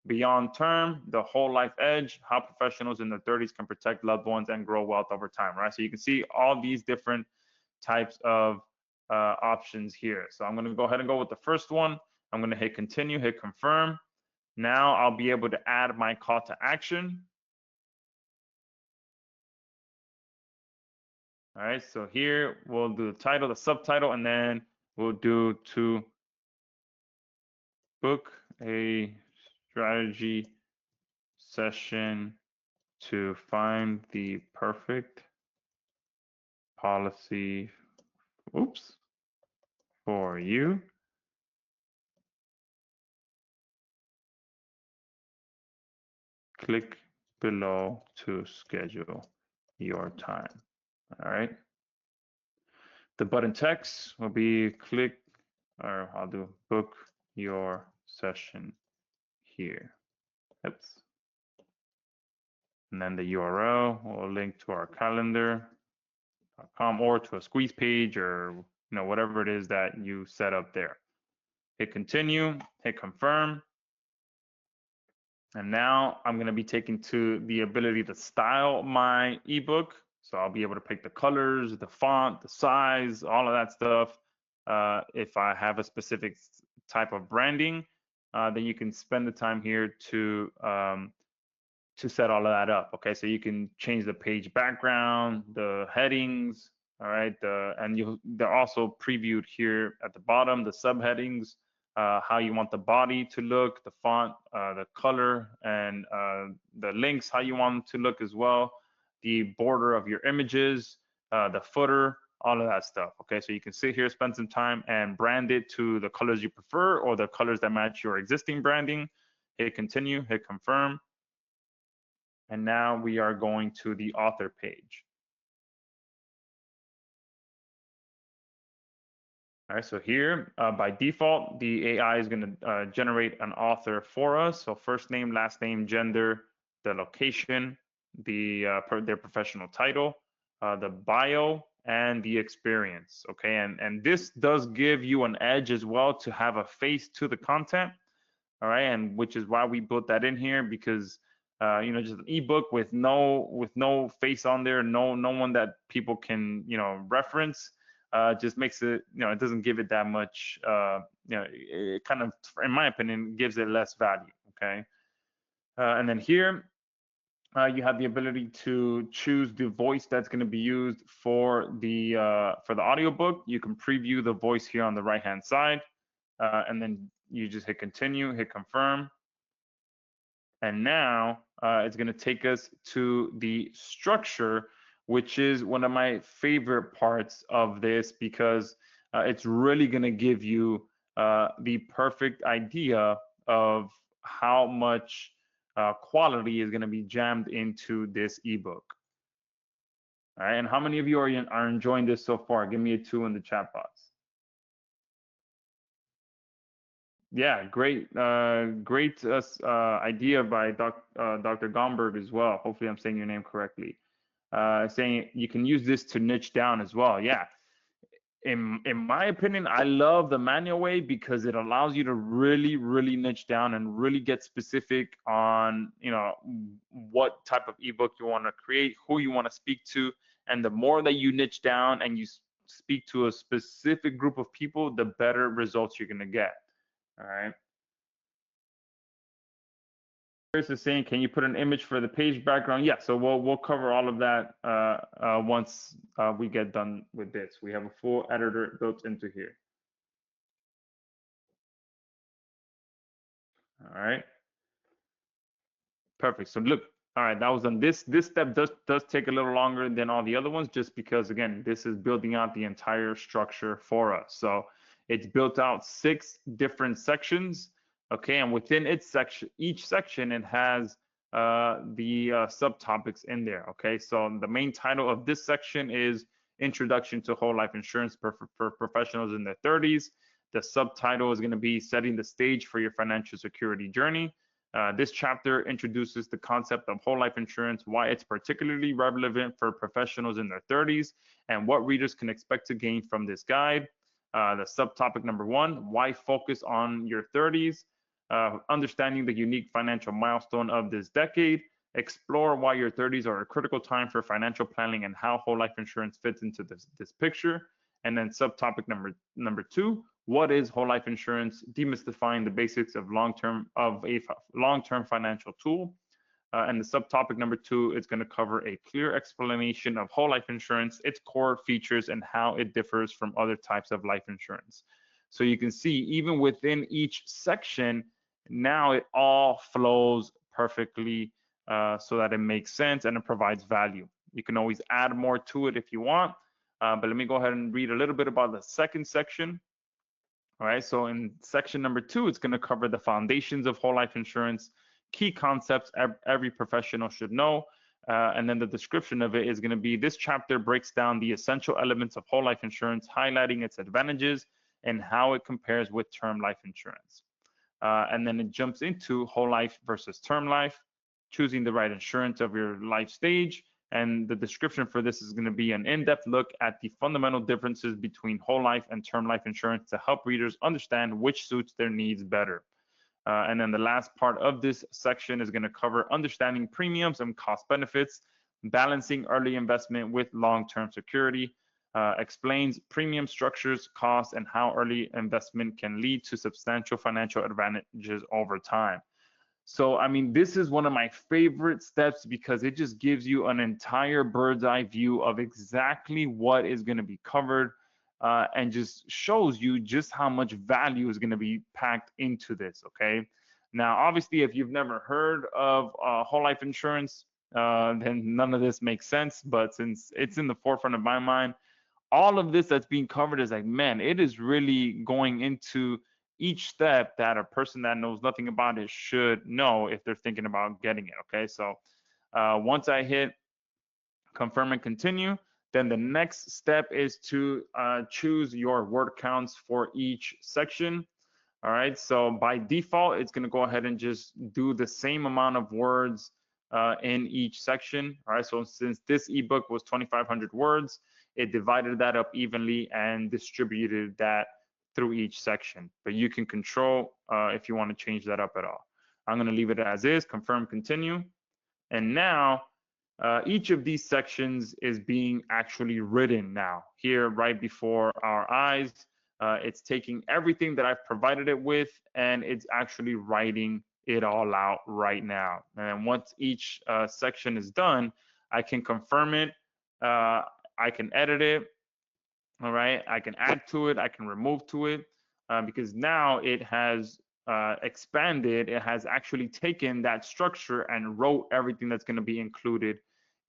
Beyond term, the whole life edge, how professionals in their 30s can protect loved ones and grow wealth over time, right? So you can see all these different types of options here. So I'm going to go ahead and go with the first one. I'm going to hit continue, hit confirm. Now I'll be able to add my call to action. All right, so here we'll do the title, the subtitle, and then we'll do to book a strategy session to find the perfect policy, for you. Click below to schedule your time. All right. The button text will be click, or I'll do book your session here. Oops. And then the URL will link to our calendar.com or to a squeeze page, or whatever it is that you set up there. Hit continue, hit confirm. And now I'm going to be taken to the ability to style my ebook. So I'll be able to pick the colors, the font, the size, all of that stuff. If I have a specific type of branding, then you can spend the time here to set all of that up. Okay, so you can change the page background, the headings, all right, and they're also previewed here at the bottom, the subheadings, how you want the body to look, the font, the color, and the links, how you want them to look as well, the border of your images, the footer, all of that stuff. Okay, so you can sit here, spend some time, and brand it to the colors you prefer or the colors that match your existing branding. Hit continue, hit confirm. And now we are going to the author page. All right, so here by default, the AI is going to generate an author for us. So first name, last name, gender, the location, their professional title, the bio, and the experience. Okay, and this does give you an edge as well to have a face to the content. All right, and which is why we built that in here, because just an ebook with no face on there, no one that people can reference. Just makes it, it doesn't give it that much, it kind of, in my opinion, gives it less value, okay? And then here, you have the ability to choose the voice that's going to be used for the audiobook. You can preview the voice here on the right-hand side, and then you just hit continue, hit confirm. And now it's going to take us to the structure, which is one of my favorite parts of this, because it's really going to give you the perfect idea of how much quality is going to be jammed into this ebook. All right, and how many of you are enjoying this so far? Give me a 2 in the chat box. Yeah, great idea by Dr. Gomberg as well. Hopefully I'm saying your name correctly. Saying you can use this to niche down as well. Yeah, in my opinion, I love the manual way because it allows you to really niche down and really get specific on, you know, what type of ebook you want to create, who you want to speak to, and the more that you niche down and you speak to a specific group of people, the better results you're going to get. All right. Chris is saying, can you put an image for the page background? Yeah, so we'll cover all of that once we get done with this. We have a full editor built into here. All right. Perfect. So look, all right, that was done. This step does take a little longer than all the other ones, just because again, this is building out the entire structure for us. So it's built out 6 different sections. Okay, and within each section, it has the subtopics in there. Okay, so the main title of this section is Introduction to Whole Life Insurance for Professionals in Their 30s. The subtitle is going to be Setting the Stage for Your Financial Security Journey. This chapter introduces the concept of whole life insurance, why it's particularly relevant for professionals in their 30s, and what readers can expect to gain from this guide. The subtopic number 1, why focus on your 30s? Understanding the unique financial milestone of this decade. Explore why your 30s are a critical time for financial planning and how whole life insurance fits into this picture. And then subtopic number 2, what is whole life insurance? Demystifying the basics of a long-term financial tool. And the subtopic number 2 is going to cover a clear explanation of whole life insurance, its core features, and how it differs from other types of life insurance. So you can see even within each section, now it all flows perfectly so that it makes sense and it provides value. You can always add more to it if you want, but let me go ahead and read a little bit about the second section. All right, so in section number 2, it's going to cover the foundations of whole life insurance, key concepts every professional should know, and then the description of it is going to be, this chapter breaks down the essential elements of whole life insurance, highlighting its advantages and how it compares with term life insurance. And then it jumps into whole life versus term life, choosing the right insurance of your life stage. And the description for this is going to be an in-depth look at the fundamental differences between whole life and term life insurance to help readers understand which suits their needs better. And then the last part of this section is going to cover understanding premiums and cost benefits, balancing early investment with long-term security, explains premium structures, costs, and how early investment can lead to substantial financial advantages over time. So, I mean, this is one of my favorite steps because it just gives you an entire bird's eye view of exactly what is going to be covered and just shows you just how much value is going to be packed into this, okay? Now, obviously, if you've never heard of whole life insurance, then none of this makes sense. But since it's in the forefront of my mind, all of this that's being covered is like, man, it is really going into each step that a person that knows nothing about it should know if they're thinking about getting it. Okay, so once I hit confirm and continue, then the next step is to choose your word counts for each section. All right, so by default, it's going to go ahead and just do the same amount of words in each section. All right, so since this ebook was 2,500 words, it divided that up evenly and distributed that through each section. But you can control if you want to change that up at all. I'm going to leave it as is, confirm, continue. And now each of these sections is being actually written now here right before our eyes. It's taking everything that I've provided it with and it's actually writing it all out right now. And once each section is done, I can confirm it. I can edit it. All right, I can add to it, I can remove to it, because now it has expanded. It has actually taken that structure and wrote everything that's going to be included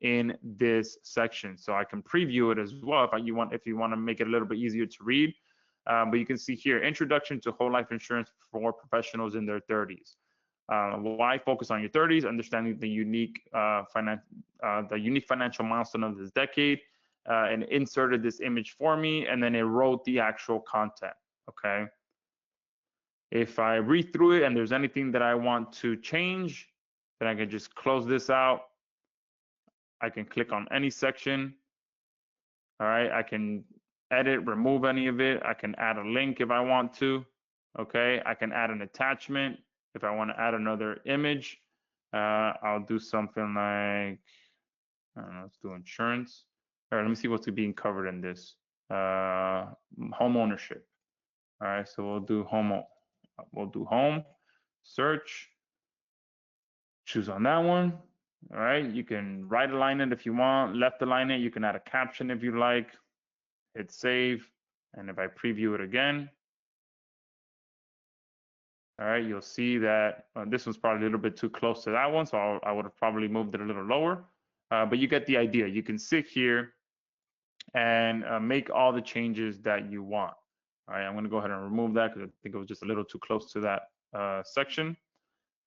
in this section. So I can preview it as well if you want to make it a little bit easier to read. But you can see here, Introduction to Whole Life Insurance for Professionals in Their 30s. Why focus on your 30s? Understanding the unique financial milestone of this decade, and inserted this image for me, and then it wrote the actual content. Okay. If I read through it and there's anything that I want to change, then I can just close this out. I can click on any section. All right, I can edit, remove any of it. I can add a link if I want to. Okay, I can add an attachment if I want to add another image. I'll do something like, I don't know, let's do insurance. All right, let me see what's being covered in this. Home ownership. All right, so we'll do home, search, choose on that one. All right, you can right align it if you want, left align it. You can add a caption if you like, hit save. And if I preview it again, all right, you'll see that this one's probably a little bit too close to that one. So I would have probably moved it a little lower, but you get the idea. You can sit here and make all the changes that you want. All right, I'm gonna go ahead and remove that because I think it was just a little too close to that section.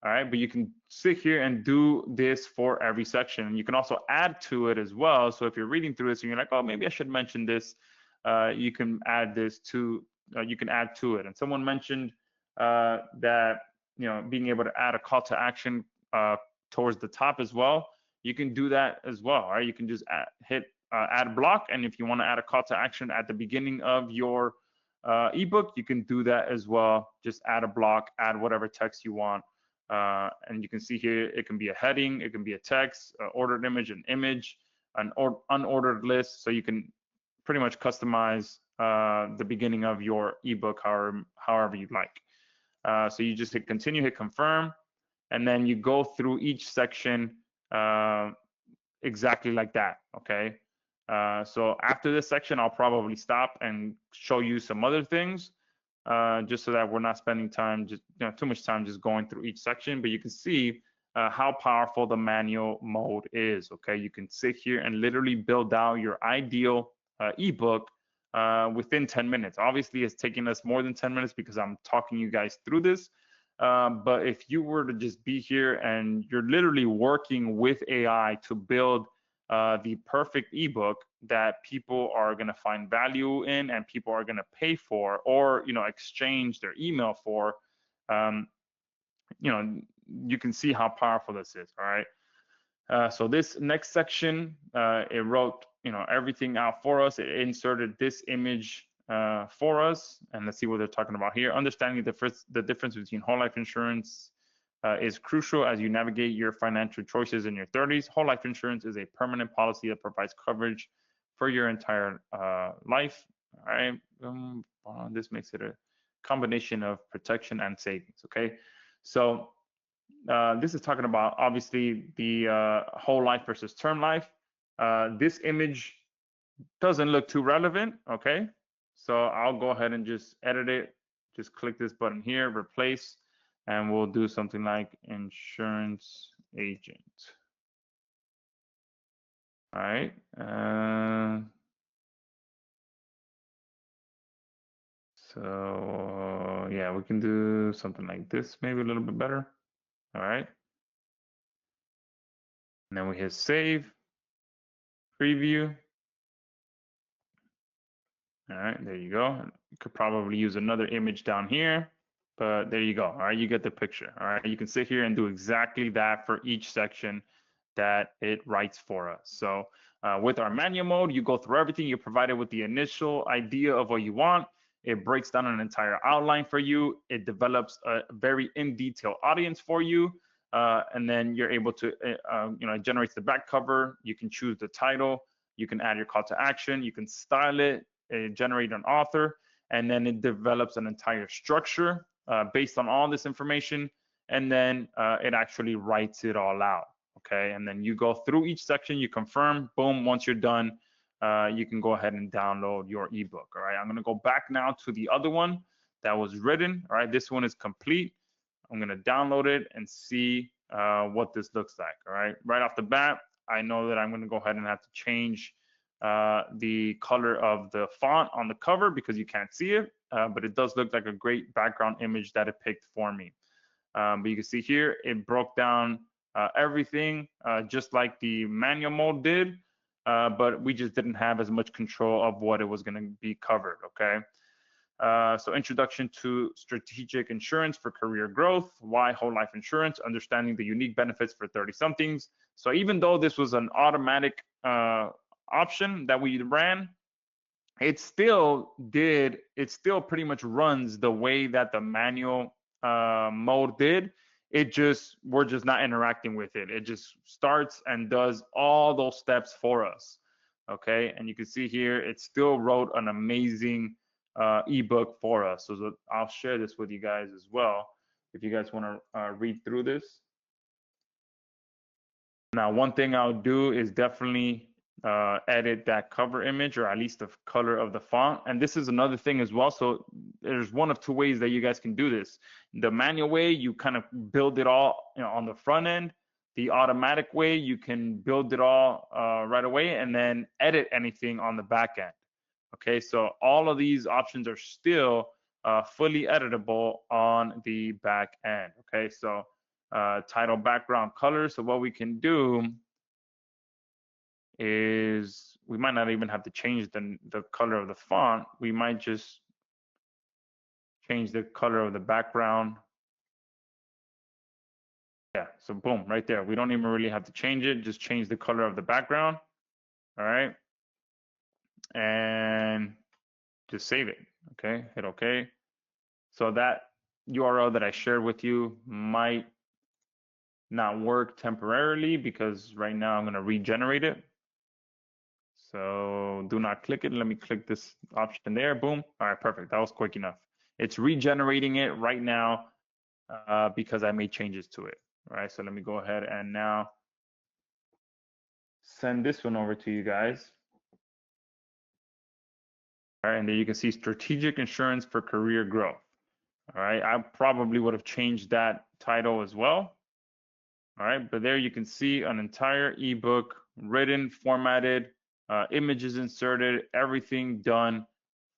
All right, but you can sit here and do this for every section. You can also add to it as well. So if you're reading through this and you're like, oh, maybe I should mention this, you can add this to, you can add to it. And someone mentioned that, being able to add a call to action towards the top as well. You can do that as well. All right, you can just hit add block, and if you want to add a call to action at the beginning of your ebook, you can do that as well. Just add a block, add whatever text you want. And you can see here, it can be a heading, it can be a text, ordered image, an image, an unordered list. So you can pretty much customize the beginning of your ebook however you like. So you just hit continue, hit confirm, and then you go through each section exactly like that. Okay. So after this section, I'll probably stop and show you some other things. Just so that we're not spending time, too much time just going through each section. But you can see how powerful the manual mode is. Okay, you can sit here and literally build out your ideal ebook within 10 minutes. Obviously, it's taking us more than 10 minutes because I'm talking you guys through this. But if you were to just be here and you're literally working with AI to build the perfect ebook that people are going to find value in and people are going to pay for, or exchange their email for, you can see how powerful this is. All right, so this next section, it wrote everything out for us. It inserted this image for us, and let's see what they're talking about here. Understanding the difference between whole life insurance is crucial as you navigate your financial choices in your 30s. Whole life insurance is a permanent policy that provides coverage for your entire life. All right, this makes it a combination of protection and savings. Okay, so this is talking about obviously the whole life versus term life. This image doesn't look too relevant. Okay, so I'll go ahead and just edit it. Just click this button here, replace. And we'll do something like insurance agent. All right. So yeah, we can do something like this, maybe a little bit better. All right. And then we hit save, preview. All right, there you go. You could probably use another image down here, but there you go. All right, you get the picture. All right, you can sit here and do exactly that for each section that it writes for us. So with our manual mode, you go through everything. You're provided with the initial idea of what you want. It breaks down an entire outline for you. It develops a very in-detail audience for you. And then you're able to, it generates the back cover. You can choose the title. You can add your call to action. You can style it, generate an author, and then it develops an entire structure based on all this information. And then it actually writes it all out. Okay, and then you go through each section, you confirm, boom, once you're done, you can go ahead and download your ebook. All right, I'm gonna go back now to the other one that was written. All right, this one is complete. I'm gonna download it and see what this looks like. All right, right off the bat, I know that I'm gonna go ahead and have to change the color of the font on the cover because you can't see it, but it does look like a great background image that it picked for me. But you can see here, it broke down everything just like the manual mode did, but we just didn't have as much control of what it was going to be covered, okay? So introduction to strategic insurance for career growth, why whole life insurance, understanding the unique benefits for 30-somethings. So even though this was an automatic option that we ran, it still pretty much runs the way that the manual mode did. We're just not interacting with it. It just starts and does all those steps for us. Okay, and you can see here, it still wrote an amazing ebook for us. So I'll share this with you guys as well if you guys want to read through this. Now, one thing I'll do is definitely edit that cover image, or at least the color of the font. And this is another thing as well. So there's one of two ways that you guys can do this. The manual way, you kind of build it all, on the front end. The automatic way, you can build it all right away and then edit anything on the back end. Okay, so all of these options are still fully editable on the back end. Okay, so title, background, color. So what we can do is we might not even have to change the color of the font. We might just change the color of the background. Yeah, so boom, right there. We don't even really have to change it. Just change the color of the background. All right, and just save it. Okay, hit OK. So that URL that I shared with you might not work temporarily because right now I'm going to regenerate it. So do not click it. Let me click this option there. Boom. All right, perfect. That was quick enough. It's regenerating it right now because I made changes to it. All right, so let me go ahead and now send this one over to you guys. All right, and there you can see strategic insurance for career growth. All right, I probably would have changed that title as well. All right, but there you can see an entire ebook written, formatted, images inserted, everything done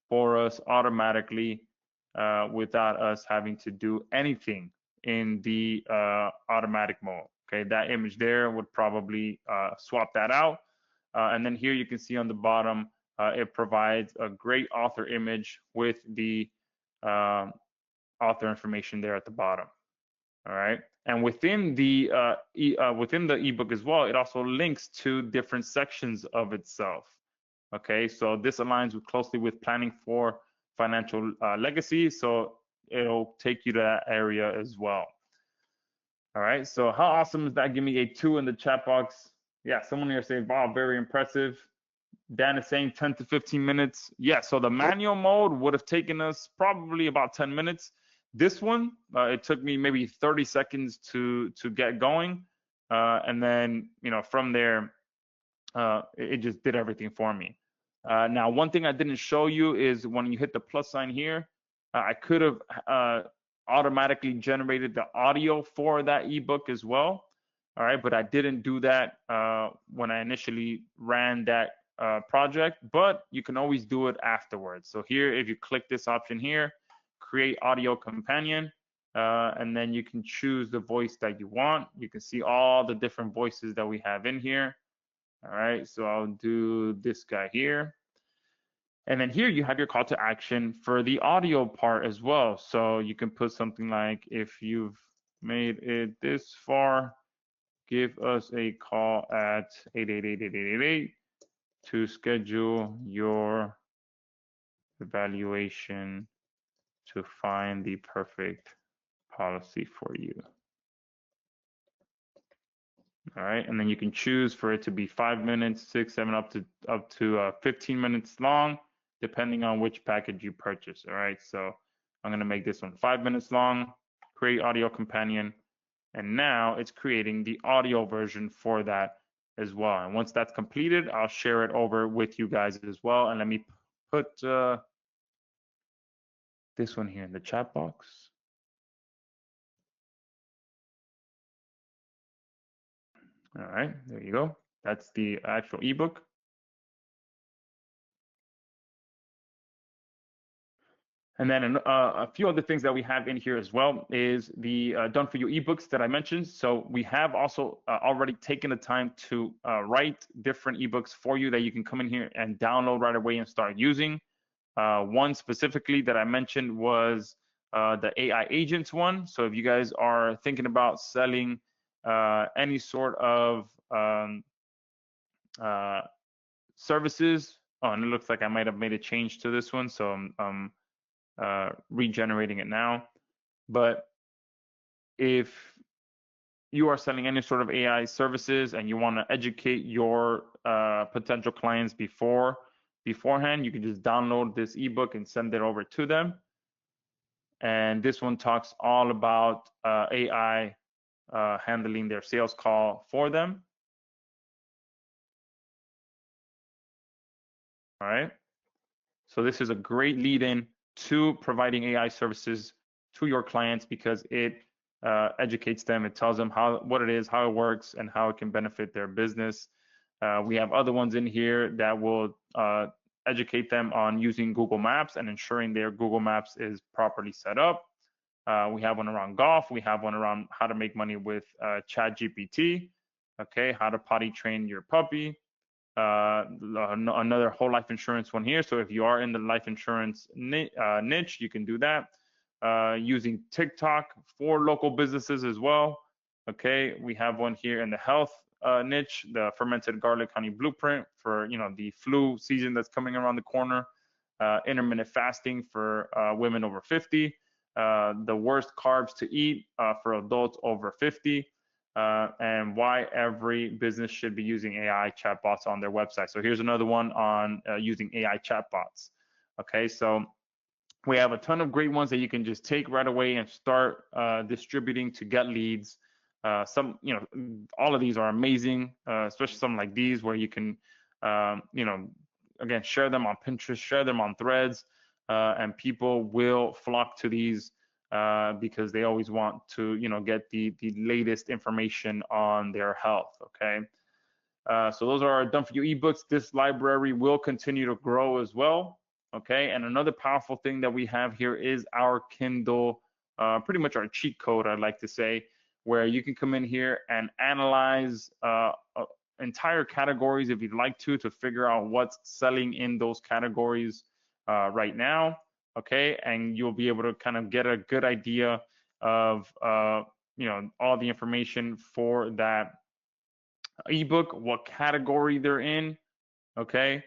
for us automatically without us having to do anything in the automatic mode. Okay, that image there would probably swap that out. And then here you can see on the bottom, it provides a great author image with the author information there at the bottom. All right, and within the ebook as well, it also links to different sections of itself. Okay, so this aligns closely with planning for financial legacy, so it'll take you to that area as well. All right, so how awesome is that? Give me a 2 in the chat box. Yeah, someone here saying, wow, very impressive. Dan is saying 10 to 15 minutes. Yeah, so the manual mode would have taken us probably about 10 minutes. This one, it took me maybe 30 seconds to get going. And then, from there, it just did everything for me. Now, one thing I didn't show you is when you hit the plus sign here, I could have automatically generated the audio for that ebook as well. All right, but I didn't do that when I initially ran that project, but you can always do it afterwards. So here, if you click this option here, create audio companion, and then you can choose the voice that you want. You can see all the different voices that we have in here. All right, so I'll do this guy here. And then here you have your call to action for the audio part as well. So you can put something like, if you've made it this far, give us a call at 888-8888 to schedule your evaluation to find the perfect policy for you. All right, and then you can choose for it to be 5 minutes, 6, 7, up to 15 minutes long, depending on which package you purchase. All right, so I'm going to make this one 5 minutes long, create audio companion, and now it's creating the audio version for that as well. And once that's completed, I'll share it over with you guys as well. And let me put this one here in the chat box. All right, there you go. That's the actual ebook. And then a few other things that we have in here as well is the done for you ebooks that I mentioned. So we have also already taken the time to write different ebooks for you that you can come in here and download right away and start using. One specifically that I mentioned was the AI agents one. So if you guys are thinking about selling any sort of services, oh, and it looks like I might have made a change to this one, so I'm regenerating it now. But if you are selling any sort of AI services and you want to educate your potential clients beforehand, you can just download this ebook and send it over to them. And this one talks all about AI handling their sales call for them. All right. So this is a great lead-in to providing AI services to your clients because it educates them. It tells them what it is, how it works, and how it can benefit their business. We have other ones in here that will educate them on using Google Maps and ensuring their Google Maps is properly set up. We have one around golf. We have one around how to make money with ChatGPT. Okay, how to potty train your puppy. Another whole life insurance one here. So if you are in the life insurance niche, you can do that. Using TikTok for local businesses as well. Okay, we have one here in the health niche, the fermented garlic honey blueprint for the flu season that's coming around the corner. Intermittent fasting for women over 50. The worst carbs to eat for adults over 50. And why every business should be using AI chatbots on their website. So here's another one on using AI chatbots. Okay, so we have a ton of great ones that you can just take right away and start distributing to get leads. All of these are amazing, especially some like these where you can, again, share them on Pinterest, share them on Threads, and people will flock to these because they always want to, get the latest information on their health. Okay. So those are our done for you ebooks. This library will continue to grow as well. Okay. And another powerful thing that we have here is our Kindle, pretty much our cheat code, I'd like to say, where you can come in here and analyze entire categories if you'd like to figure out what's selling in those categories right now. Okay, and you'll be able to kind of get a good idea of all the information for that ebook, what category they're in. Okay,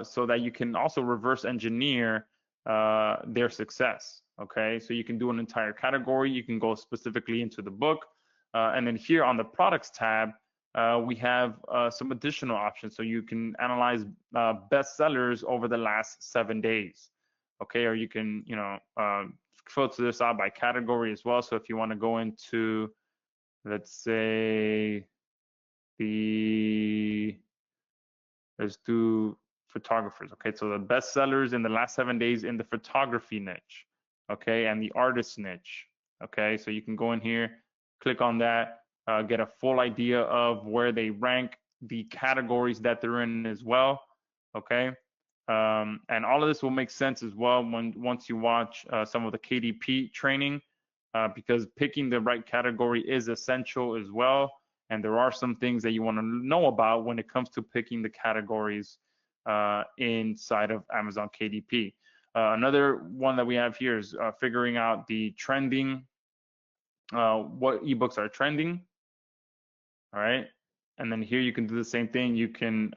so that you can also reverse engineer their success. Okay, so you can do an entire category, you can go specifically into the book, and then here on the products tab, we have some additional options. So you can analyze bestsellers over the last 7 days. Okay, or you can, filter this out by category as well. So if you want to go into, let's say, let's do photographers. Okay, so the bestsellers in the last 7 days in the photography niche. Okay, and the artist niche. Okay, so you can go in here, click on that, get a full idea of where they rank, the categories that they're in as well. Okay. And all of this will make sense as well once you watch some of the KDP training, because picking the right category is essential as well. And there are some things that you want to know about when it comes to picking the categories inside of Amazon KDP. Another one that we have here is figuring out the trending, what ebooks are trending. All right. And then here you can do the same thing. You can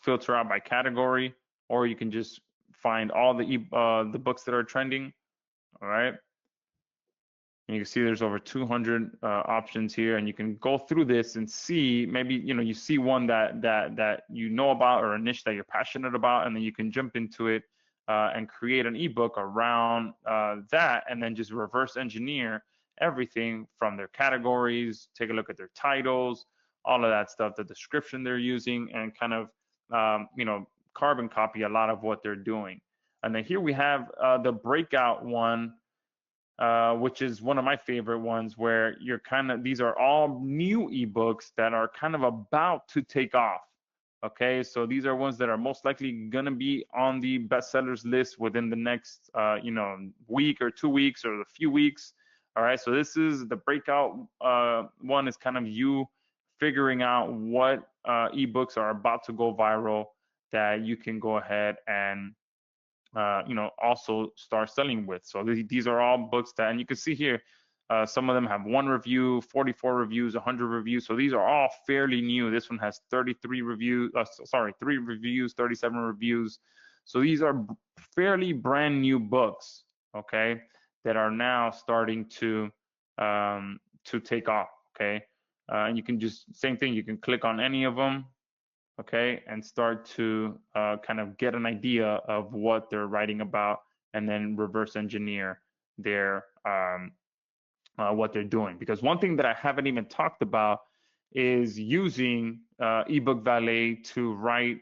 filter out by category, or you can just find all the books that are trending. All right. And you can see there's over 200 options here, and you can go through this and see maybe you see one that you know about, or a niche that you're passionate about, and then you can jump into it and create an ebook around that, and then just reverse engineer everything from their categories, take a look at their titles, all of that stuff, the description they're using, and kind of carbon copy a lot of what they're doing. And then here we have the breakout one, which is one of my favorite ones, where these are all new ebooks that are kind of about to take off. Okay, so these are ones that are most likely gonna be on the bestsellers list within the next, week or 2 weeks or a few weeks. All right, so this is the breakout one is kind of you figuring out what ebooks are about to go viral that you can go ahead and also start selling with. So these are all books that, and you can see here, some of them have 1 review, 44 reviews, 100 reviews. So these are all fairly new. This one has 33 reviews, 3 reviews, 37 reviews. So these are fairly brand new books, okay, that are now starting to take off, okay. And you can just, same thing, you can click on any of them, okay, and start to kind of get an idea of what they're writing about, and then reverse engineer their what they're doing. Because one thing that I haven't even talked about is using eBook Valet to write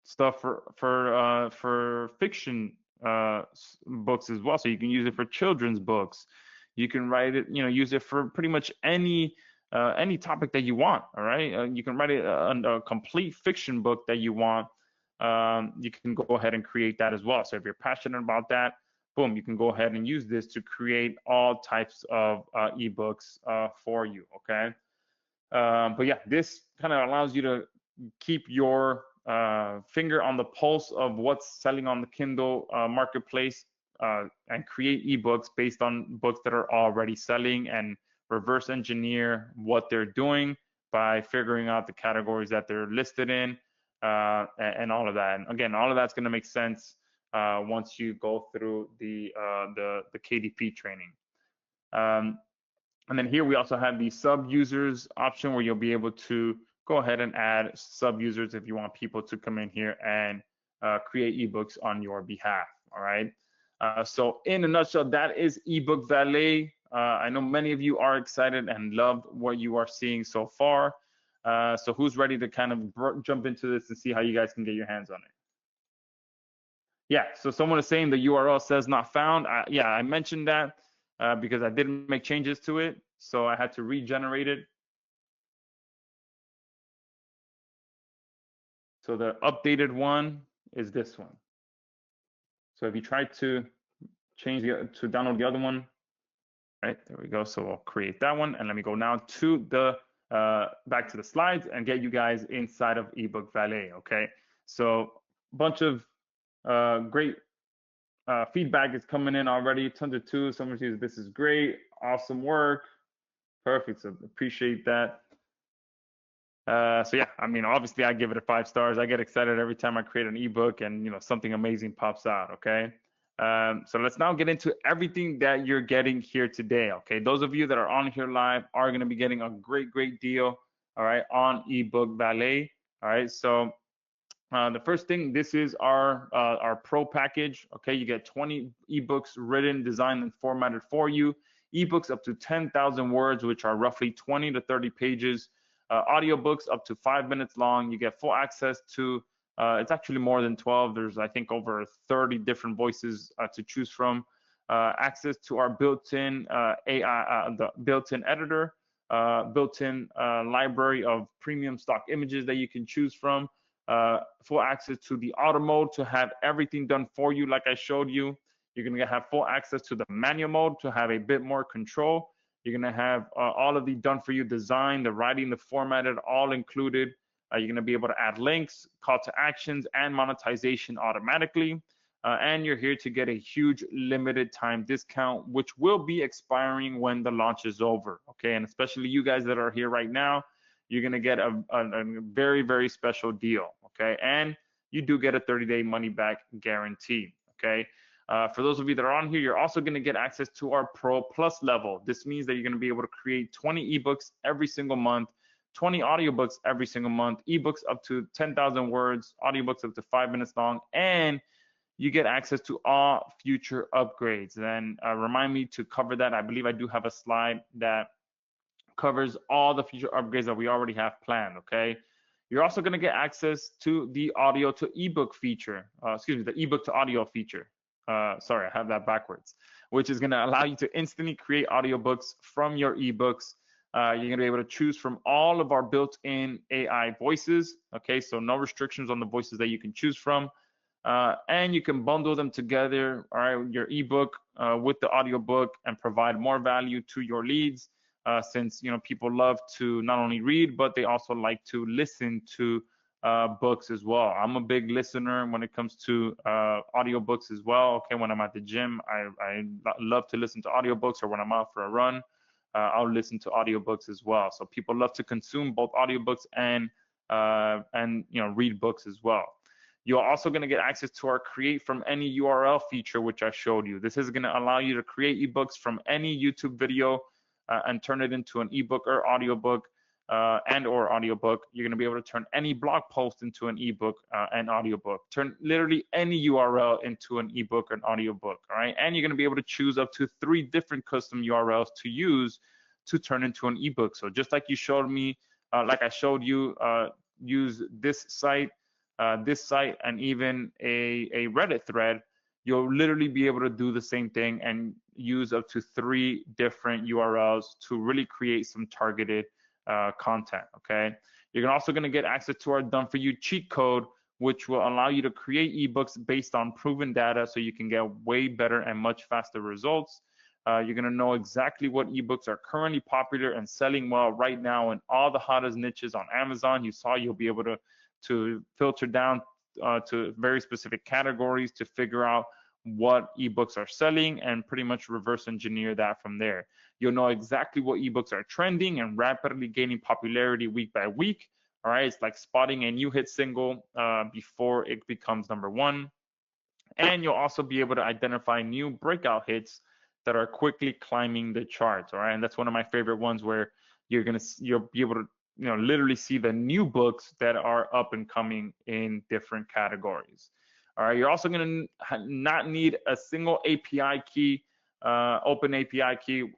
stuff for fiction books as well. So you can use it for children's books. You can write it, use it for pretty much any topic that you want. All right, you can write a complete fiction book that you want. You can go ahead and create that as well. So if you're passionate about that, boom, you can go ahead and use this to create all types of ebooks for you. Okay, but yeah, this kind of allows you to keep your finger on the pulse of what's selling on the Kindle marketplace, and create ebooks based on books that are already selling, and reverse engineer what they're doing by figuring out the categories that they're listed in, and all of that. And again, all of that's going to make sense once you go through the KDP training. And then here we also have the sub users option, where you'll be able to go ahead and add sub users if you want people to come in here and create ebooks on your behalf. All right. So in a nutshell, that is eBook Valet. I know many of you are excited and loved what you are seeing so far. So who's ready to kind of jump into this and see how you guys can get your hands on it? Yeah, so someone is saying the URL says not found. Yeah, I mentioned that because I didn't make changes to it, so I had to regenerate it. So the updated one is this one. So if you try to to download the other one, right, there we go. So we'll create that one, and let me go now to the back to the slides and get you guys inside of eBook Valet. Okay, so a bunch of great feedback is coming in already. Tons of twos. Someone says this is great, awesome work, perfect. So appreciate that. So yeah, I mean, obviously I give it a 5 stars. I get excited every time I create an ebook and something amazing pops out. Okay. So let's now get into everything that you're getting here today. Okay, those of you that are on here live are going to be getting a great deal. All right, on eBook Valet. All right, so the first thing, this is our pro package. Okay, you get 20 ebooks written, designed, and formatted for you. Ebooks up to 10,000 words, which are roughly 20 to 30 pages. Audiobooks up to 5 minutes long. You get full access to, it's actually more than 12. There's, I think, over 30 different voices to choose from. Access to our built-in AI, the built-in editor, built-in library of premium stock images that you can choose from. Full access to the auto mode to have everything done for you like I showed you. You're going to have full access to the manual mode to have a bit more control. You're going to have all of the done for you design, the writing, the formatted, all included. You're going to be able to add links, call to actions, and monetization automatically. And you're here to get a huge limited time discount, which will be expiring when the launch is over. Okay, and especially you guys that are here right now, you're going to get a very special deal. Okay, and you do get a 30-day money back guarantee. Okay. For those of you that are on here, you're also going to get access to our Pro Plus level. This means that you're going to be able to create 20 ebooks every single month, 20 audiobooks every single month, ebooks up to 10,000 words, audiobooks up to 5 minutes long, and you get access to all future upgrades. Then remind me to cover that. I believe I do have a slide that covers all the future upgrades that we already have planned. Okay. You're also going to get access to the audio to ebook feature. The ebook to audio feature. Sorry, I have that backwards, which is going to allow you to instantly create audiobooks from your ebooks. You're going to be able to choose from all of our built-in AI voices. Okay, so no restrictions on the voices that you can choose from. And you can bundle them together, all right, your ebook with the audiobook and provide more value to your leads, since people love to not only read, but they also like to listen to books as well. I'm a big listener when it comes to audiobooks as well. Okay, when I'm at the gym, I love to listen to audiobooks, or when I'm out for a run, I'll listen to audiobooks as well. So people love to consume both audiobooks and read books as well. You're also going to get access to our create from any URL feature, which I showed you. This is going to allow you to create ebooks from any YouTube video and turn it into an ebook or audiobook or audiobook. You're going to be able to turn any blog post into an ebook and audiobook. Turn literally any URL into an ebook and audiobook. All right, and you're going to be able to choose up to 3 different custom URLs to use to turn into an ebook. So just like you showed me, like I showed you, use this site, and even a Reddit thread, you'll literally be able to do the same thing and use up to 3 different URLs to really create some targeted content. Okay, you're also going to get access to our done for you cheat code, which will allow you to create ebooks based on proven data, so you can get way better and much faster results. You're going to know exactly what ebooks are currently popular and selling well right now in all the hottest niches on Amazon. You'll be able to filter down to very specific categories to figure out what ebooks are selling and pretty much reverse engineer that from there. You'll know exactly what ebooks are trending and rapidly gaining popularity week by week. All right, it's like spotting a new hit single before it becomes #1. And you'll also be able to identify new breakout hits that are quickly climbing the charts. All right, and that's one of my favorite ones, where you'll be able to literally see the new books that are up and coming in different categories. All right, you're also going to not need a single API key, open API key,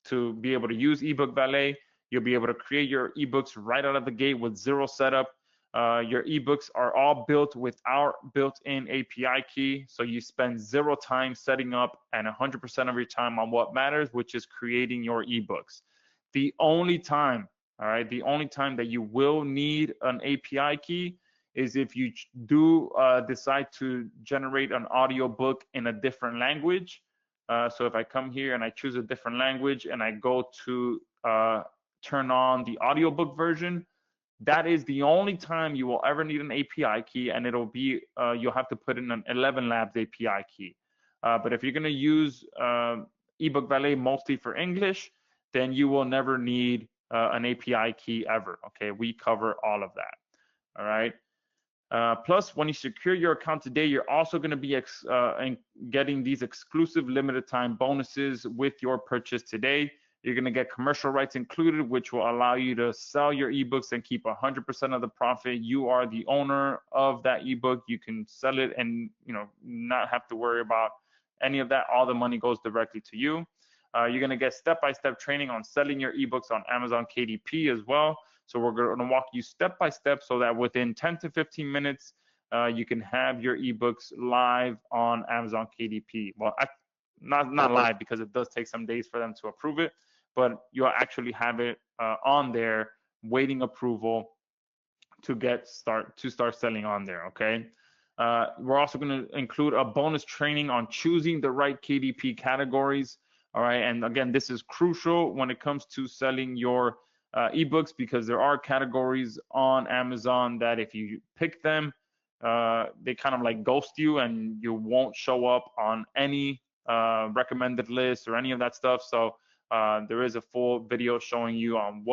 to be able to use eBook Valet. You'll be able to create your ebooks right out of the gate with 0 setup. Your ebooks are all built with our built-in API key, so you spend 0 time setting up and 100% of your time on what matters, which is creating your ebooks. The only time, all right, the only time that you will need an API key is if you do decide to generate an audiobook in a different language. So if I come here and I choose a different language and I go to turn on the audiobook version, that is the only time you will ever need an API key, and it'll be you'll have to put in an 11 Labs API key. But if you're going to use eBook Valet mostly for English, then you will never need an API key ever. Okay, we cover all of that. All right. Plus, when you secure your account today, you're also going to be getting these exclusive limited time bonuses with your purchase today. You're going to get commercial rights included, which will allow you to sell your ebooks and keep 100% of the profit. You are the owner of that ebook. You can sell it and not have to worry about any of that. All the money goes directly to you. You're going to get step-by-step training on selling your ebooks on Amazon KDP as well. So we're going to walk you step by step so that within 10 to 15 minutes, you can have your ebooks live on Amazon KDP. Well, not live, because it does take some days for them to approve it, but you'll actually have it on there waiting approval to start selling on there. Okay. We're also going to include a bonus training on choosing the right KDP categories. All right, and again, this is crucial when it comes to selling your ebooks, because there are categories on Amazon that if you pick them, they kind of like ghost you and you won't show up on any recommended list or any of that stuff. So there is a full video showing you on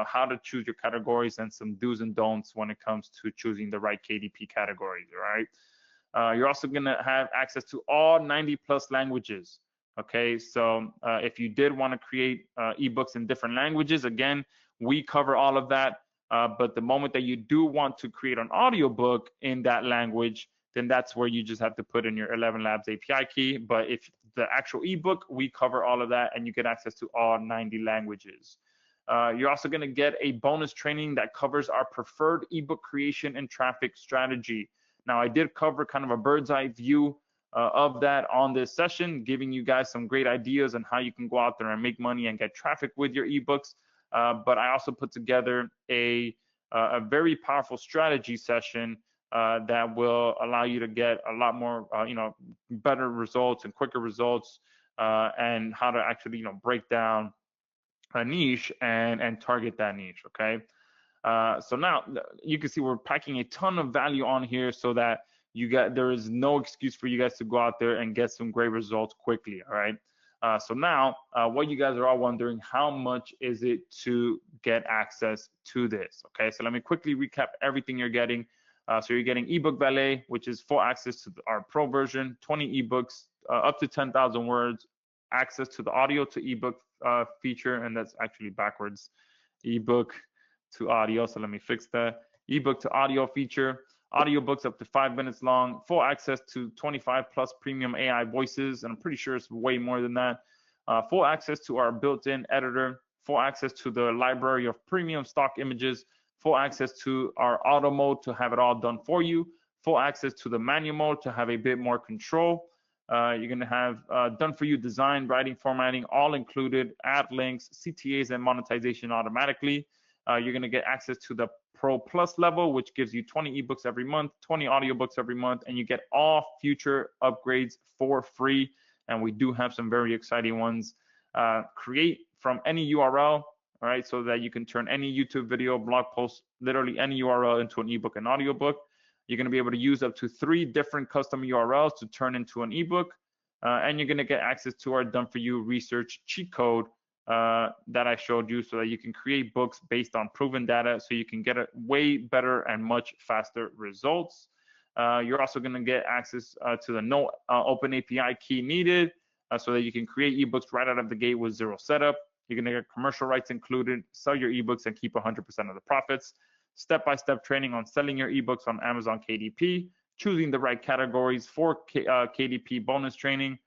how to choose your categories and some do's and don'ts when it comes to choosing the right KDP categories. All right. You're also going to have access to all 90+ languages. Okay, so if you did want to create ebooks in different languages, again, we cover all of that. But the moment that you do want to create an audiobook in that language, then that's where you just have to put in your 11 Labs API key. But if the actual ebook, we cover all of that, and you get access to all 90 languages. You're also going to get a bonus training that covers our preferred ebook creation and traffic strategy. Now, I did cover kind of a bird's eye view of that on this session, giving you guys some great ideas on how you can go out there and make money and get traffic with your ebooks. but I also put together a very powerful strategy session that will allow you to get a lot more, better results and quicker results, and how to actually, break down a niche and target that niche. Okay. So now you can see we're packing a ton of value on here so that there is no excuse for you guys to go out there and get some great results quickly. All right. So now what you guys are all wondering, how much is it to get access to this? Okay. So let me quickly recap everything you're getting. So you're getting eBook Valet, which is full access to our pro version, 20 ebooks, up to 10,000 words, access to the audio to ebook feature, and that's actually backwards, ebook to audio. So let me fix that. Ebook to audio feature, audiobooks up to 5 minutes long, full access to 25+ premium AI voices, and I'm pretty sure it's way more than that. Full access to our built-in editor, full access to the library of premium stock images, full access to our auto mode to have it all done for you, full access to the manual mode to have a bit more control. You're going to have done for you design, writing, formatting, all included, add links, CTAs, and monetization automatically. You're going to get access to the Pro Plus level, which gives you 20 ebooks every month, 20 audiobooks every month, and you get all future upgrades for free. And we do have some very exciting ones. Create from any URL, all right, so that you can turn any YouTube video, blog post, literally any URL into an ebook and audiobook. You're going to be able to use up to 3 different custom URLs to turn into an ebook. And you're going to get access to our done for you research cheat code that I showed you, so that you can create books based on proven data, so you can get a way better and much faster results. You're also going to get access to the no open API key needed, so that you can create ebooks right out of the gate with 0 setup. You're going to get commercial rights included, sell your ebooks and keep 100% of the profits. Step-by-step training on selling your ebooks on Amazon KDP, choosing the right categories for KDP bonus training,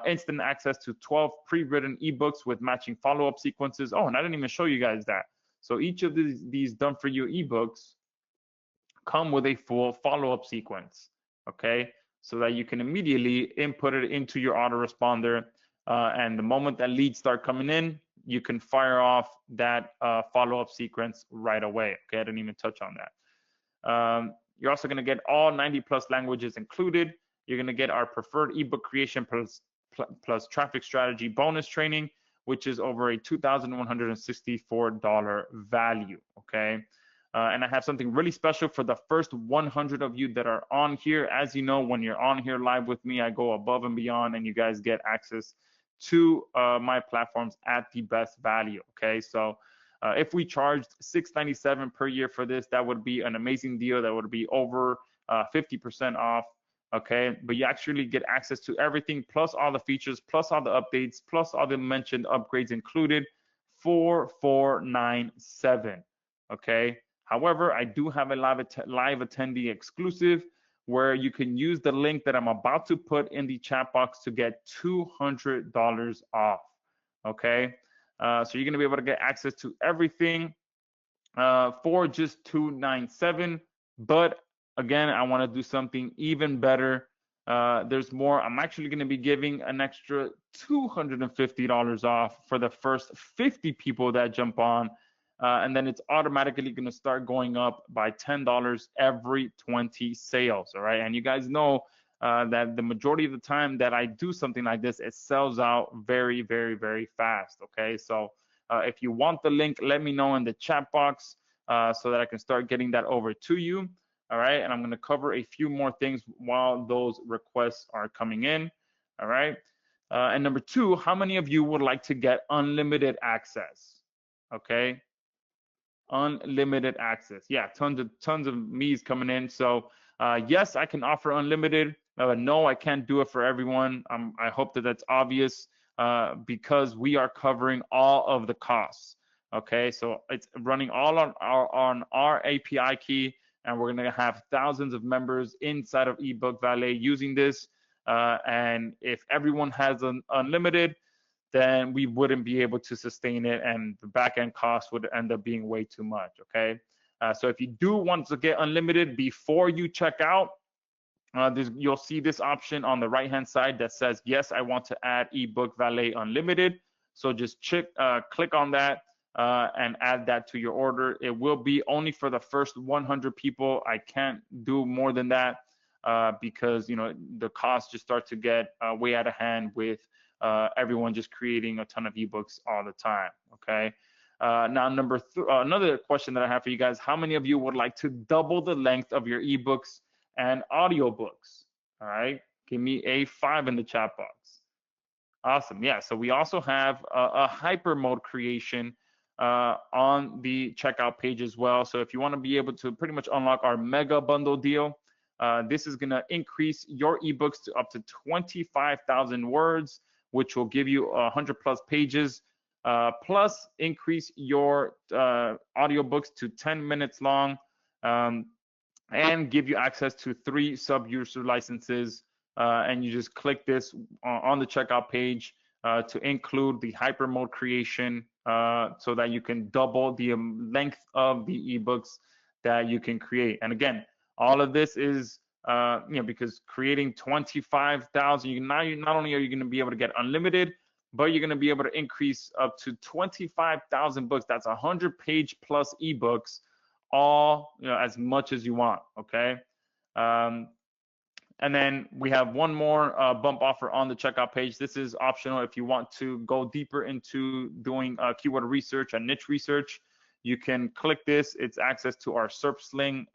instant access to 12 pre-written ebooks with matching follow-up sequences. Oh, and I didn't even show you guys that. So each of these done for you ebooks come with a full follow-up sequence, okay? So that you can immediately input it into your autoresponder, and the moment that leads start coming in, you can fire off that follow-up sequence right away. Okay, I didn't even touch on that. You're also going to get all 90+ languages included. You're going to get our preferred ebook creation plus traffic strategy bonus training, which is over a $2,164 value. Okay. And I have something really special for the first 100 of you that are on here. As you know, when you're on here live with me, I go above and beyond, and you guys get access to my platforms at the best value. Okay, so if we charged $697 per year for this, that would be an amazing deal. That would be over 50% off. Okay, but you actually get access to everything, plus all the features, plus all the updates, plus all the mentioned upgrades included for $497. Okay. However, I do have a live attendee exclusive where you can use the link that I'm about to put in the chat box to get $200 off. Okay, so you're gonna be able to get access to everything for just $297. But again, I want to do something even better. There's more. I'm actually gonna be giving an extra $250 off for the first 50 people that jump on. And then it's automatically going to start going up by $10 every 20 sales. All right. And you guys know that the majority of the time that I do something like this, it sells out very, very, very fast. Okay. So if you want the link, let me know in the chat box so that I can start getting that over to you. All right. And I'm going to cover a few more things while those requests are coming in. All right. And number 2, how many of you would like to get unlimited access? Okay. Unlimited access. Yeah, tons of me's coming in. So yes, I can offer unlimited. No, I can't do it for everyone. I hope that that's obvious because we are covering all of the costs. Okay, so it's running all on our API key, and we're gonna have thousands of members inside of eBook Valet using this. And if everyone has an unlimited, then we wouldn't be able to sustain it, and the back-end cost would end up being way too much. Okay, so if you do want to get unlimited before you check out, you'll see this option on the right-hand side that says, yes, I want to add eBook Valet Unlimited. So just click on that, and add that to your order. It will be only for the first 100 people. I can't do more than that because the costs just start to get way out of hand with everyone just creating a ton of ebooks all the time. Okay. Now, another question that I have for you guys: how many of you would like to double the length of your ebooks and audiobooks? All right, give me a 5 in the chat box. Awesome. Yeah. So we also have a hyper mode creation on the checkout page as well. So if you want to be able to pretty much unlock our mega bundle deal, this is going to increase your ebooks to up to 25,000 words, which will give you 100 plus pages, plus increase your audiobooks to 10 minutes long, and give you access to 3 sub-user licenses. And you just click this on the checkout page to include the hyper mode creation so that you can double the length of the ebooks that you can create. And again, all of this is because creating 25,000, not only are you going to be able to get unlimited, but you're going to be able to increase up to 25,000 books. That's 100-page plus ebooks, all as much as you want. Okay. And then we have one more bump offer on the checkout page. This is optional if you want to go deeper into doing keyword research and niche research. You can click this. It's access to our SERPsling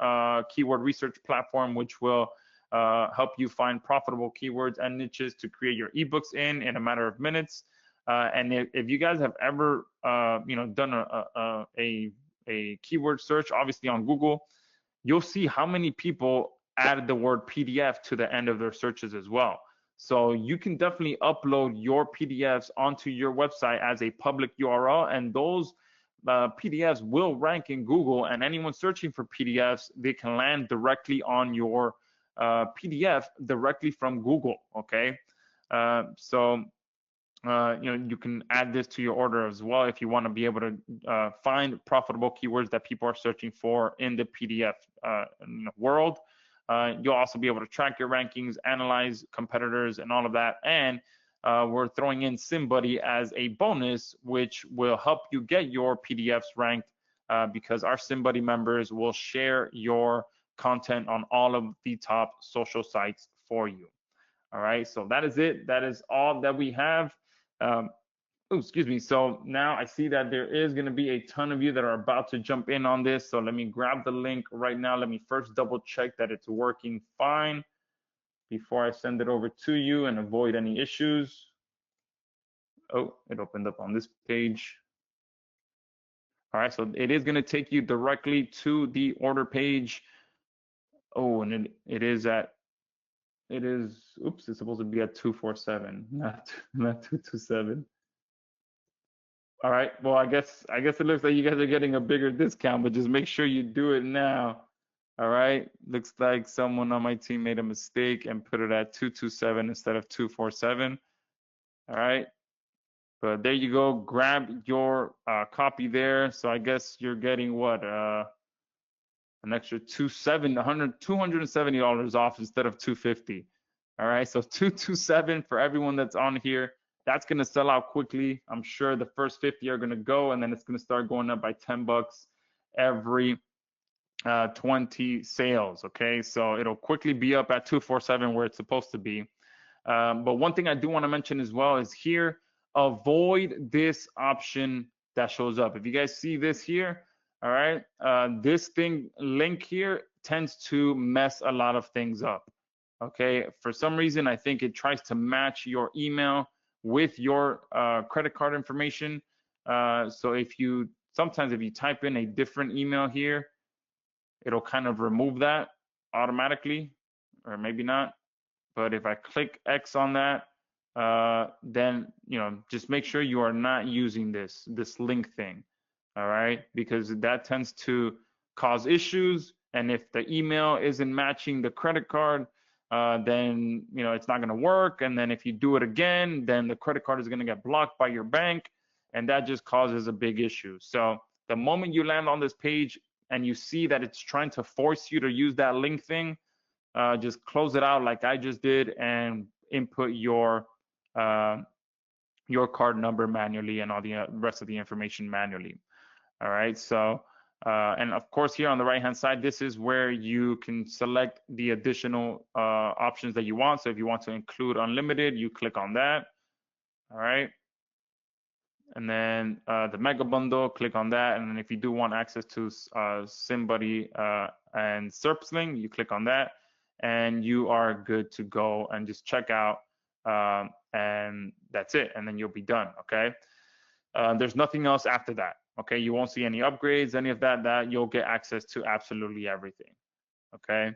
keyword research platform, which will help you find profitable keywords and niches to create your ebooks in a matter of minutes. And if you guys have ever done a keyword search, obviously on Google, you'll see how many people added the word PDF to the end of their searches as well. So you can definitely upload your PDFs onto your website as a public URL, and those PDFs will rank in Google, and anyone searching for PDFs, they can land directly on your PDF directly from Google. Okay. You can add this to your order as well if you want to be able to find profitable keywords that people are searching for in the PDF world. You'll also be able to track your rankings, analyze competitors, and all of that. And we're throwing in SimBuddy as a bonus, which will help you get your PDFs ranked because our SimBuddy members will share your content on all of the top social sites for you. All right, so that is it. That is all that we have. Excuse me. So now I see that there is going to be a ton of you that are about to jump in on this. So let me grab the link right now. Let me first double check that it's working fine before I send it over to you and avoid any issues. Oh, it opened up on this page. All right, so it is going to take you directly to the order page. Oh, and it's supposed to be at 247, not 227. All right, well, I guess it looks like you guys are getting a bigger discount, but just make sure you do it now. All right, looks like someone on my team made a mistake and put it at 227 instead of 247. All right, but there you go. Grab your copy there. So I guess you're getting what? An extra $270 off instead of 250. All right, so 227 for everyone that's on here. That's going to sell out quickly. I'm sure the first 50 are going to go, and then it's going to start going up by 10 bucks every 20 sales. Okay, so it'll quickly be up at 247 where it's supposed to be. But one thing I do want to mention as well is here, avoid this option that shows up. If you guys see this here, all right, this link here tends to mess a lot of things up. Okay, for some reason, I think it tries to match your email with your credit card information. So sometimes if you type in a different email here, it'll kind of remove that automatically, or maybe not. But if I click X on that, then just make sure you are not using this link thing. All right, because that tends to cause issues, and if the email isn't matching the credit card, then it's not going to work. And then if you do it again, then the credit card is going to get blocked by your bank, and that just causes a big issue. So the moment you land on this page and you see that it's trying to force you to use that link thing, just close it out like I just did and input your card number manually and all the rest of the information manually. All right, so and of course here on the right hand side, this is where you can select the additional options that you want. So if you want to include unlimited, you click on that. All right, and then the mega bundle, click on that. And then if you do want access to SimBuddy and Serpsling, you click on that, and you are good to go and just check out, and that's it, and then you'll be done. Okay, there's nothing else after that. Okay, you won't see any upgrades, any of that. You'll get access to absolutely everything. Okay,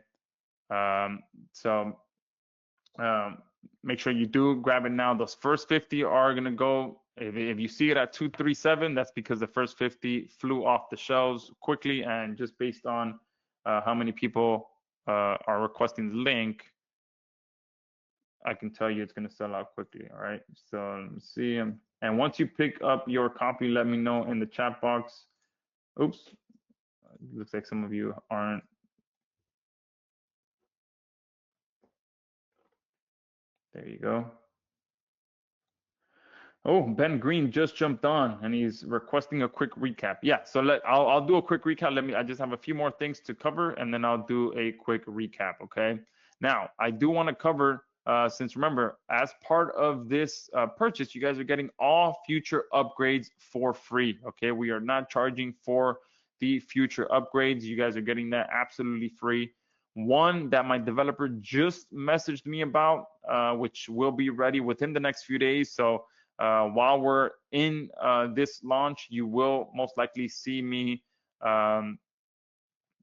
so make sure you do grab it now. Those first 50 are gonna go. If you see it at 237, that's because the first 50 flew off the shelves quickly, and just based on how many people are requesting the link, I can tell you it's gonna sell out quickly. All right, so let me see. And once you pick up your copy, let me know in the chat box. Oops, looks like some of you aren't. There you go. Oh, Ben Green just jumped on and he's requesting a quick recap. Yeah, so I'll do a quick recap. I just have a few more things to cover and then I'll do a quick recap, okay? Now, I do want to cover, since remember, as part of this purchase, you guys are getting all future upgrades for free, okay? We are not charging for the future upgrades. You guys are getting that absolutely free. One that my developer just messaged me about, which will be ready within the next few days. So while we're in this launch, you will most likely see me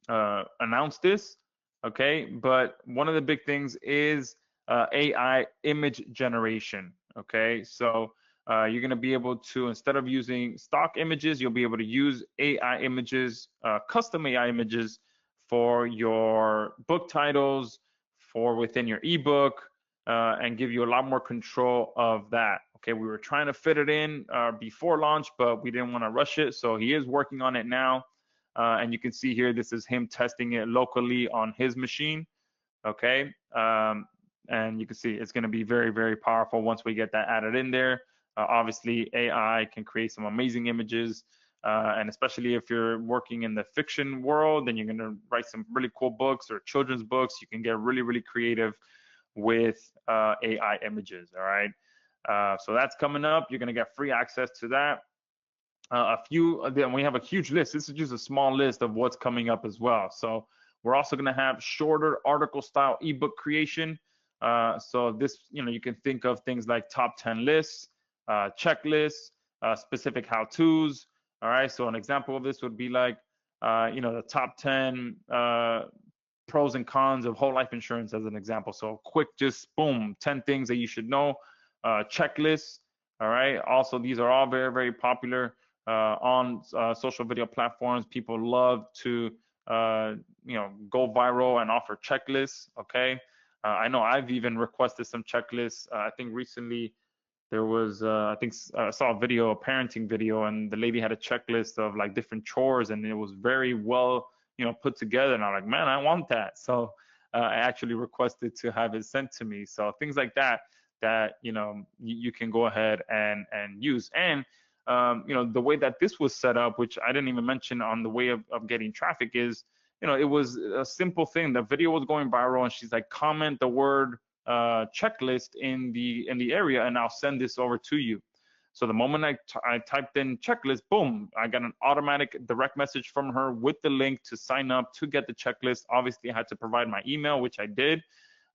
announce this, okay? But one of the big things is AI image generation, okay? So you're gonna be able to, instead of using stock images, you'll be able to use AI images, custom AI images for your book titles, for within your ebook, and give you a lot more control of that. Okay, we were trying to fit it in before launch, but we didn't want to rush it. So he is working on it now. And you can see here, this is him testing it locally on his machine. Okay, and you can see it's going to be very, very powerful once we get that added in there. Obviously, AI can create some amazing images. And especially if you're working in the fiction world, then you're going to write some really cool books or children's books. You can get really, really creative with AI images. All right. So that's coming up. You're going to get free access to that. Then we have a huge list. This is just a small list of what's coming up as well. So we're also going to have shorter article style ebook creation. So this, you can think of things like top 10 lists, checklists, specific how-tos. All right. So an example of this would be like, the top 10 pros and cons of whole life insurance as an example. So quick, just boom, 10 things that you should know. Checklists. All right. Also, these are all very, very popular on social video platforms. People love to, go viral and offer checklists. Okay. I know I've even requested some checklists. I think recently there was, I saw a video, a parenting video, and the lady had a checklist of like different chores, and it was very well, put together. And I'm like, man, I want that. So I actually requested to have it sent to me. So things like that you can go ahead and use. And the way that this was set up, which I didn't even mention on the way of getting traffic, is it was a simple thing. The video was going viral, and she's like, comment the word checklist in the area, and I'll send this over to you. So the moment I typed in checklist, boom, I got an automatic direct message from her with the link to sign up to get the checklist. Obviously, I had to provide my email, which I did,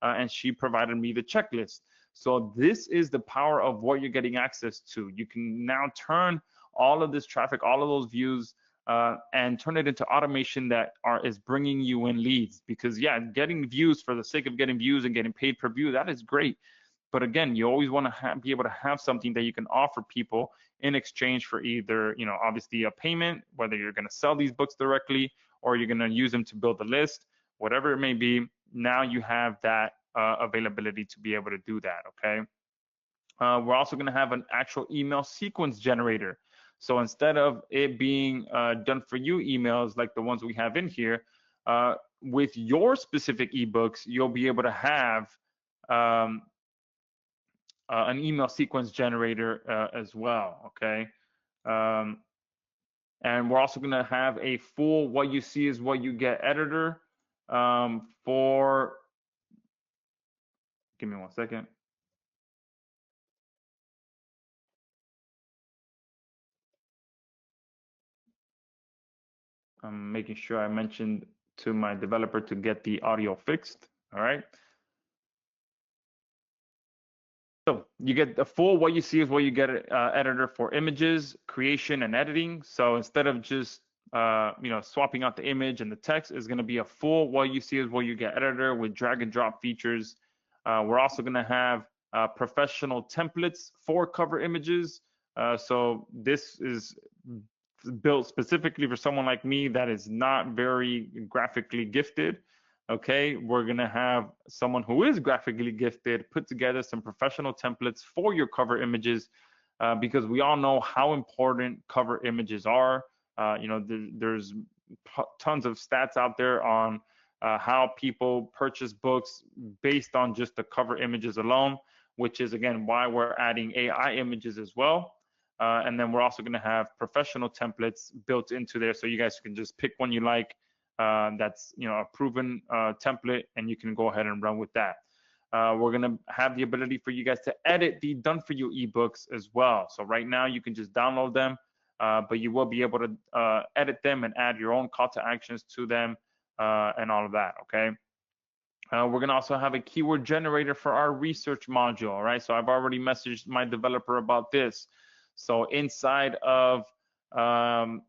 and she provided me the checklist. So this is the power of what you're getting access to. You can now turn all of this traffic, all of those views, and turn it into automation that is bringing you in leads. Because yeah, getting views for the sake of getting views and getting paid per view, that is great. But again, you always want to be able to have something that you can offer people in exchange for either, obviously a payment, whether you're going to sell these books directly or you're going to use them to build the list, whatever it may be. Now you have that availability to be able to do that. Okay. We're also going to have an actual email sequence generator. So instead of it being done for you emails like the ones we have in here, with your specific ebooks, you'll be able to have an email sequence generator as well. Okay. And we're also going to have a full what you see is what you get editor for, give me 1 second. I'm making sure I mentioned to my developer to get the audio fixed. All right. So you get the full what you see is what you get editor for images, creation, and editing. So instead of just swapping out the image and the text, is going to be a full what you see is what you get editor with drag and drop features. We're also going to have professional templates for cover images. So this is built specifically for someone like me that is not very graphically gifted. Okay, we're gonna have someone who is graphically gifted put together some professional templates for your cover images, because we all know how important cover images are. There's tons of stats out there on how people purchase books based on just the cover images alone, which is again why we're adding AI images as well. And then we're also going to have professional templates built into there, so you guys can just pick one you like. That's a proven template, and you can go ahead and run with that. We're going to have the ability for you guys to edit the done for you ebooks as well. So right now you can just download them, but you will be able to edit them and add your own call to actions to them and all of that. Okay. We're going to also have a keyword generator for our research module. All right. So I've already messaged my developer about this. So inside of eBook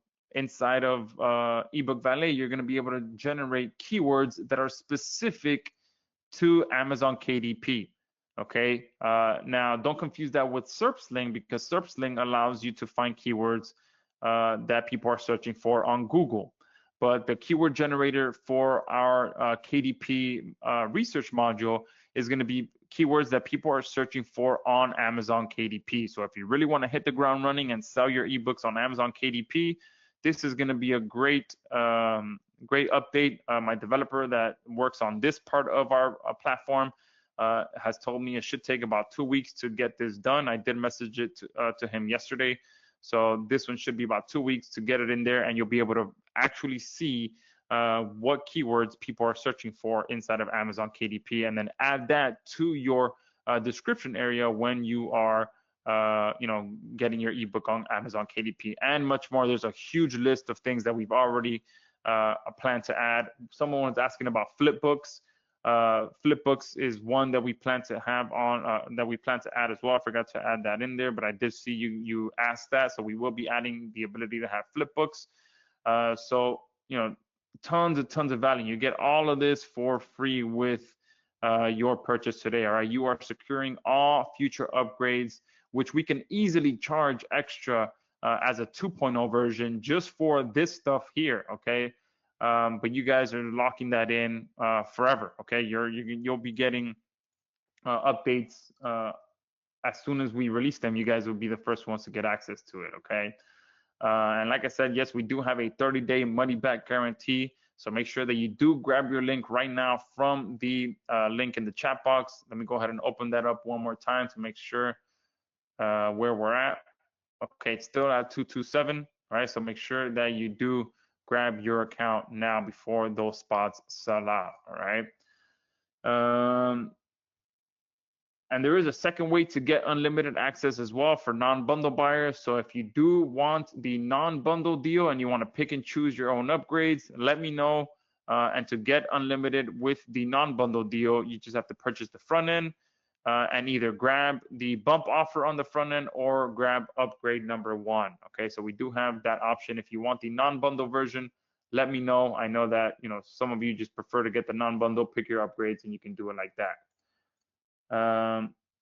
Valet, you're going to be able to generate keywords that are specific to Amazon KDP. Okay. Now, don't confuse that with SERPsling, because SERPsling allows you to find keywords that people are searching for on Google. But the keyword generator for our KDP research module is going to be keywords that people are searching for on Amazon KDP. So if you really want to hit the ground running and sell your ebooks on Amazon KDP, this is going to be a great update. My developer that works on this part of our platform has told me it should take about 2 weeks to get this done. I did message it to him yesterday. So this one should be about 2 weeks to get it in there, and you'll be able to actually see what keywords people are searching for inside of Amazon KDP, and then add that to your description area when you are getting your ebook on Amazon KDP, and much more. There's a huge list of things that we've already planned to add. Someone was asking about flipbooks. Flipbooks is one that we plan to have on that we plan to add as well. I forgot to add that in there, but I did see you asked that, so we will be adding the ability to have flipbooks. So tons of value. You get all of this for free with your purchase today. All right, you are securing all future upgrades, which we can easily charge extra as a 2.0 version just for this stuff here. Okay. But you guys are locking that in forever. Okay, you'll be getting updates as soon as we release them. You guys will be the first ones to get access to it. Okay, and like I said, yes, we do have a 30-day money-back guarantee. So make sure that you do grab your link right now from the link in the chat box. Let me go ahead and open that up one more time to make sure where we're at. Okay, it's still at 227. Right, so make sure that you do grab your account now before those spots sell out. All right. And there is a second way to get unlimited access as well for non-bundle buyers. So if you do want the non-bundle deal and you want to pick and choose your own upgrades, let me know. And to get unlimited with the non-bundle deal, you just have to purchase the front end and either grab the bump offer on the front end or grab upgrade number 1. Okay, so we do have that option. If you want the non-bundle version, let me know. I know that some of you just prefer to get the non-bundle, pick your upgrades, and you can do it like that.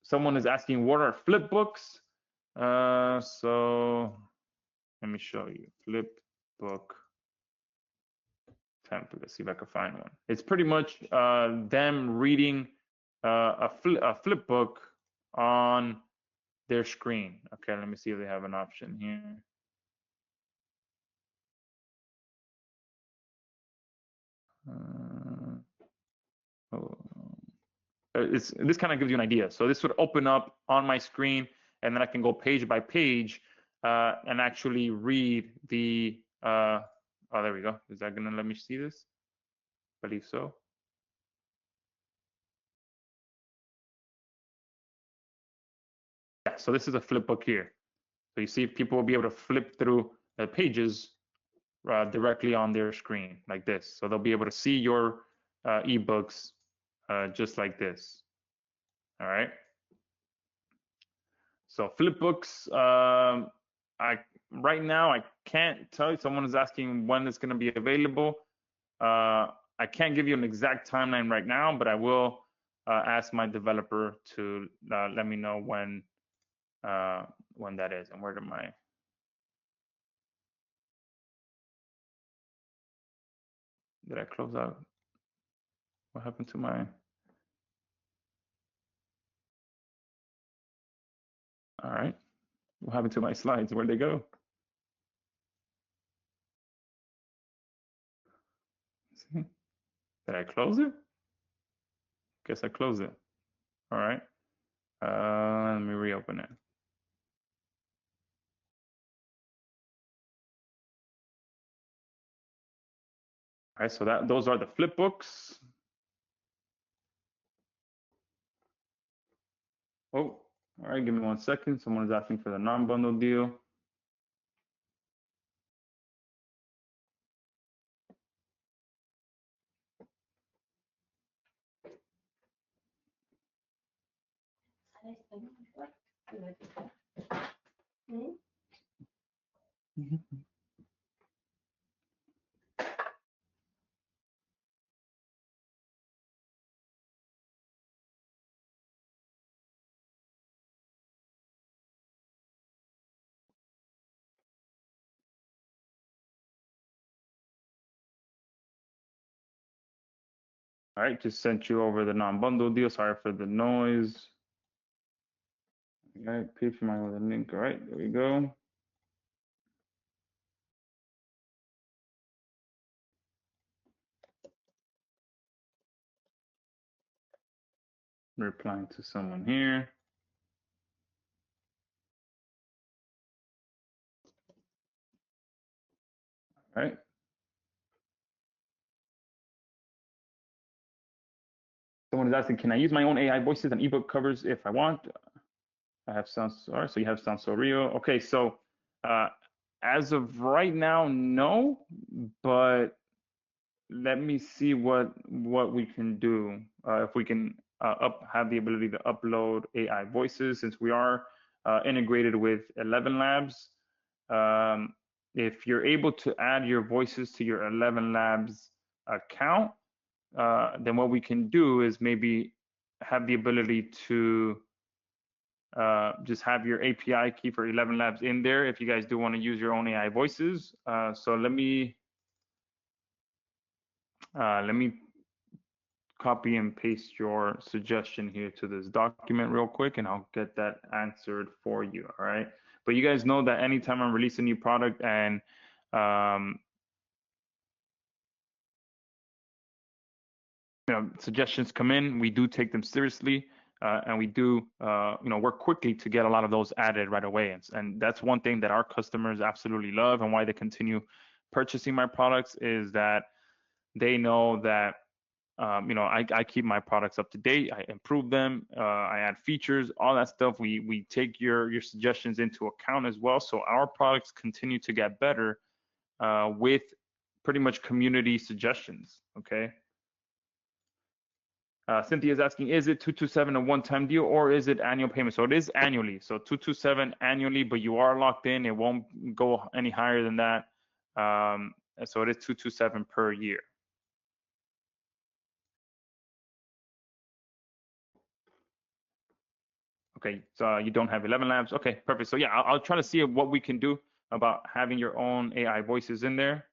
Someone is asking, what are flip books? So let me show you. Flip book template. Let's see if I can find one. It's pretty much them reading a flip book on their screen. Okay, let me see if they have an option here. This kind of gives you an idea. So this would open up on my screen, and then I can go page by page and actually read the, oh, there we go. Is that gonna let me see this? I believe so. Yeah, so this is a flip book here. So you see people will be able to flip through the pages directly on their screen like this. So they'll be able to see your ebooks just like this. All right. So flipbooks, I right now I can't tell you. Someone is asking when it's going to be available. I can't give you an exact timeline right now, but I will ask my developer to let me know when that is. And where did my did I close out? What happened to my? All right. What happened to my slides? Where'd they go? Did I close it? Guess I closed it. All right. Let me reopen it. All right. So those are the flip books. Oh, all right. Give me 1 second. Someone is asking for the non-bundle deal. All right, just sent you over the non-bundle deal. Sorry for the noise. All right, pay for my link. All right, there we go. Replying to someone here. All right. Someone is asking, can I use my own AI voices and ebook covers if I want? I have sound. All right, so you have sound so real. Okay, so as of right now, no, but let me see what we can do if we can have the ability to upload AI voices, since we are integrated with 11 Labs. If you're able to add your voices to your 11 Labs account, then what we can do is maybe have the ability to just have your API key for 11 Labs in there if you guys do want to use your own AI voices. So let me copy and paste your suggestion here to this document real quick, and I'll get that answered for you. All right. But you guys know that anytime I release a new product and suggestions come in, we do take them seriously, and we do work quickly to get a lot of those added right away. And that's one thing that our customers absolutely love, and why they continue purchasing my products is that they know that I keep my products up to date. I improve them. I add features, all that stuff. We take your suggestions into account as well. So our products continue to get better with pretty much community suggestions. Okay. Cynthia is asking, is it 227 a one-time deal or is it annual payment? So it is annually. So 227 annually, but you are locked in. It won't go any higher than that. So it is 227 per year. Okay, so you don't have 11 Labs. Okay, perfect. So yeah, I'll try to see what we can do about having your own AI voices in there,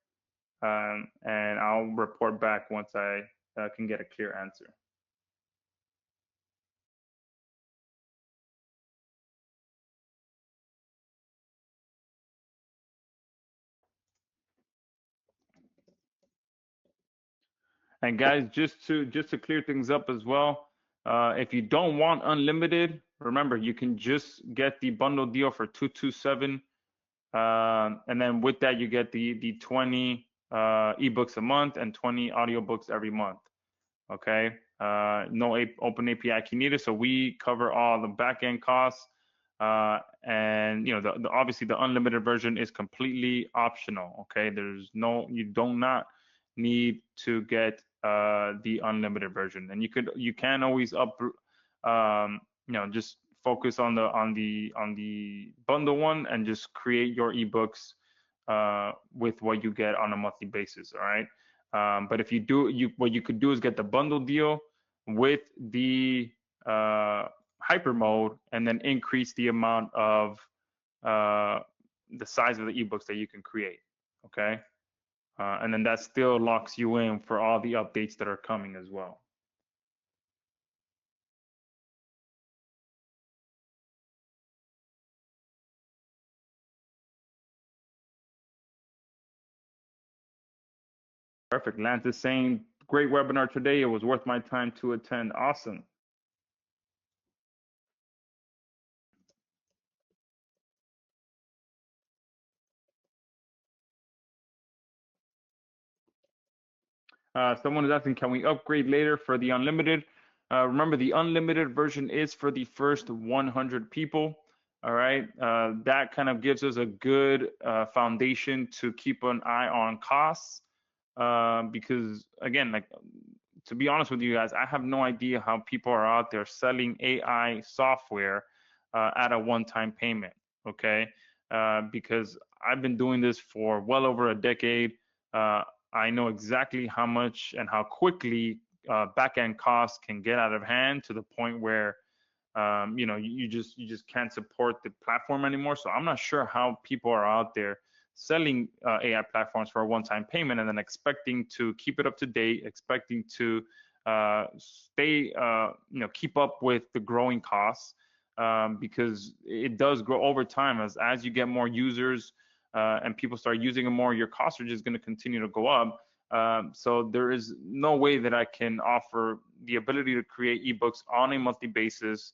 and I'll report back once I can get a clear answer. And guys, just to clear things up as well, if you don't want unlimited, remember you can just get the bundle deal for 227 And then with that, you get the 20 ebooks a month and 20 audiobooks every month. Okay. No open API key needed, so we cover all the backend costs. And you know, obviously the unlimited version is completely optional. Okay, you do not need to get the unlimited version, and you can always you know, just focus on the bundle one and just create your ebooks with what you get on a monthly basis. All right. But if you do, what you could do is get the bundle deal with the hyper mode, and then increase the amount of the size of the ebooks that you can create. Okay. And then that still locks you in for all the updates that are coming as well. Perfect. Lance is saying, great webinar today. It was worth my time to attend. Awesome. Someone is asking, can we upgrade later for the unlimited? Remember, the unlimited version is for the first 100 people. All right. That kind of gives us a good foundation to keep an eye on costs. Because again, like, to be honest with you guys, I have no idea how people are out there selling AI software at a one-time payment. Okay. Because I've been doing this for well over a decade. I know exactly how much and how quickly back-end costs can get out of hand, to the point where you know, you just can't support the platform anymore. So I'm not sure how people are out there selling AI platforms for a one-time payment and then expecting to keep it up to date, expecting to stay, you know, keep up with the growing costs, because it does grow over time. As you get more users and people start using it more, your costs are just going to continue to go up. So there is no way that I can offer the ability to create ebooks on a monthly basis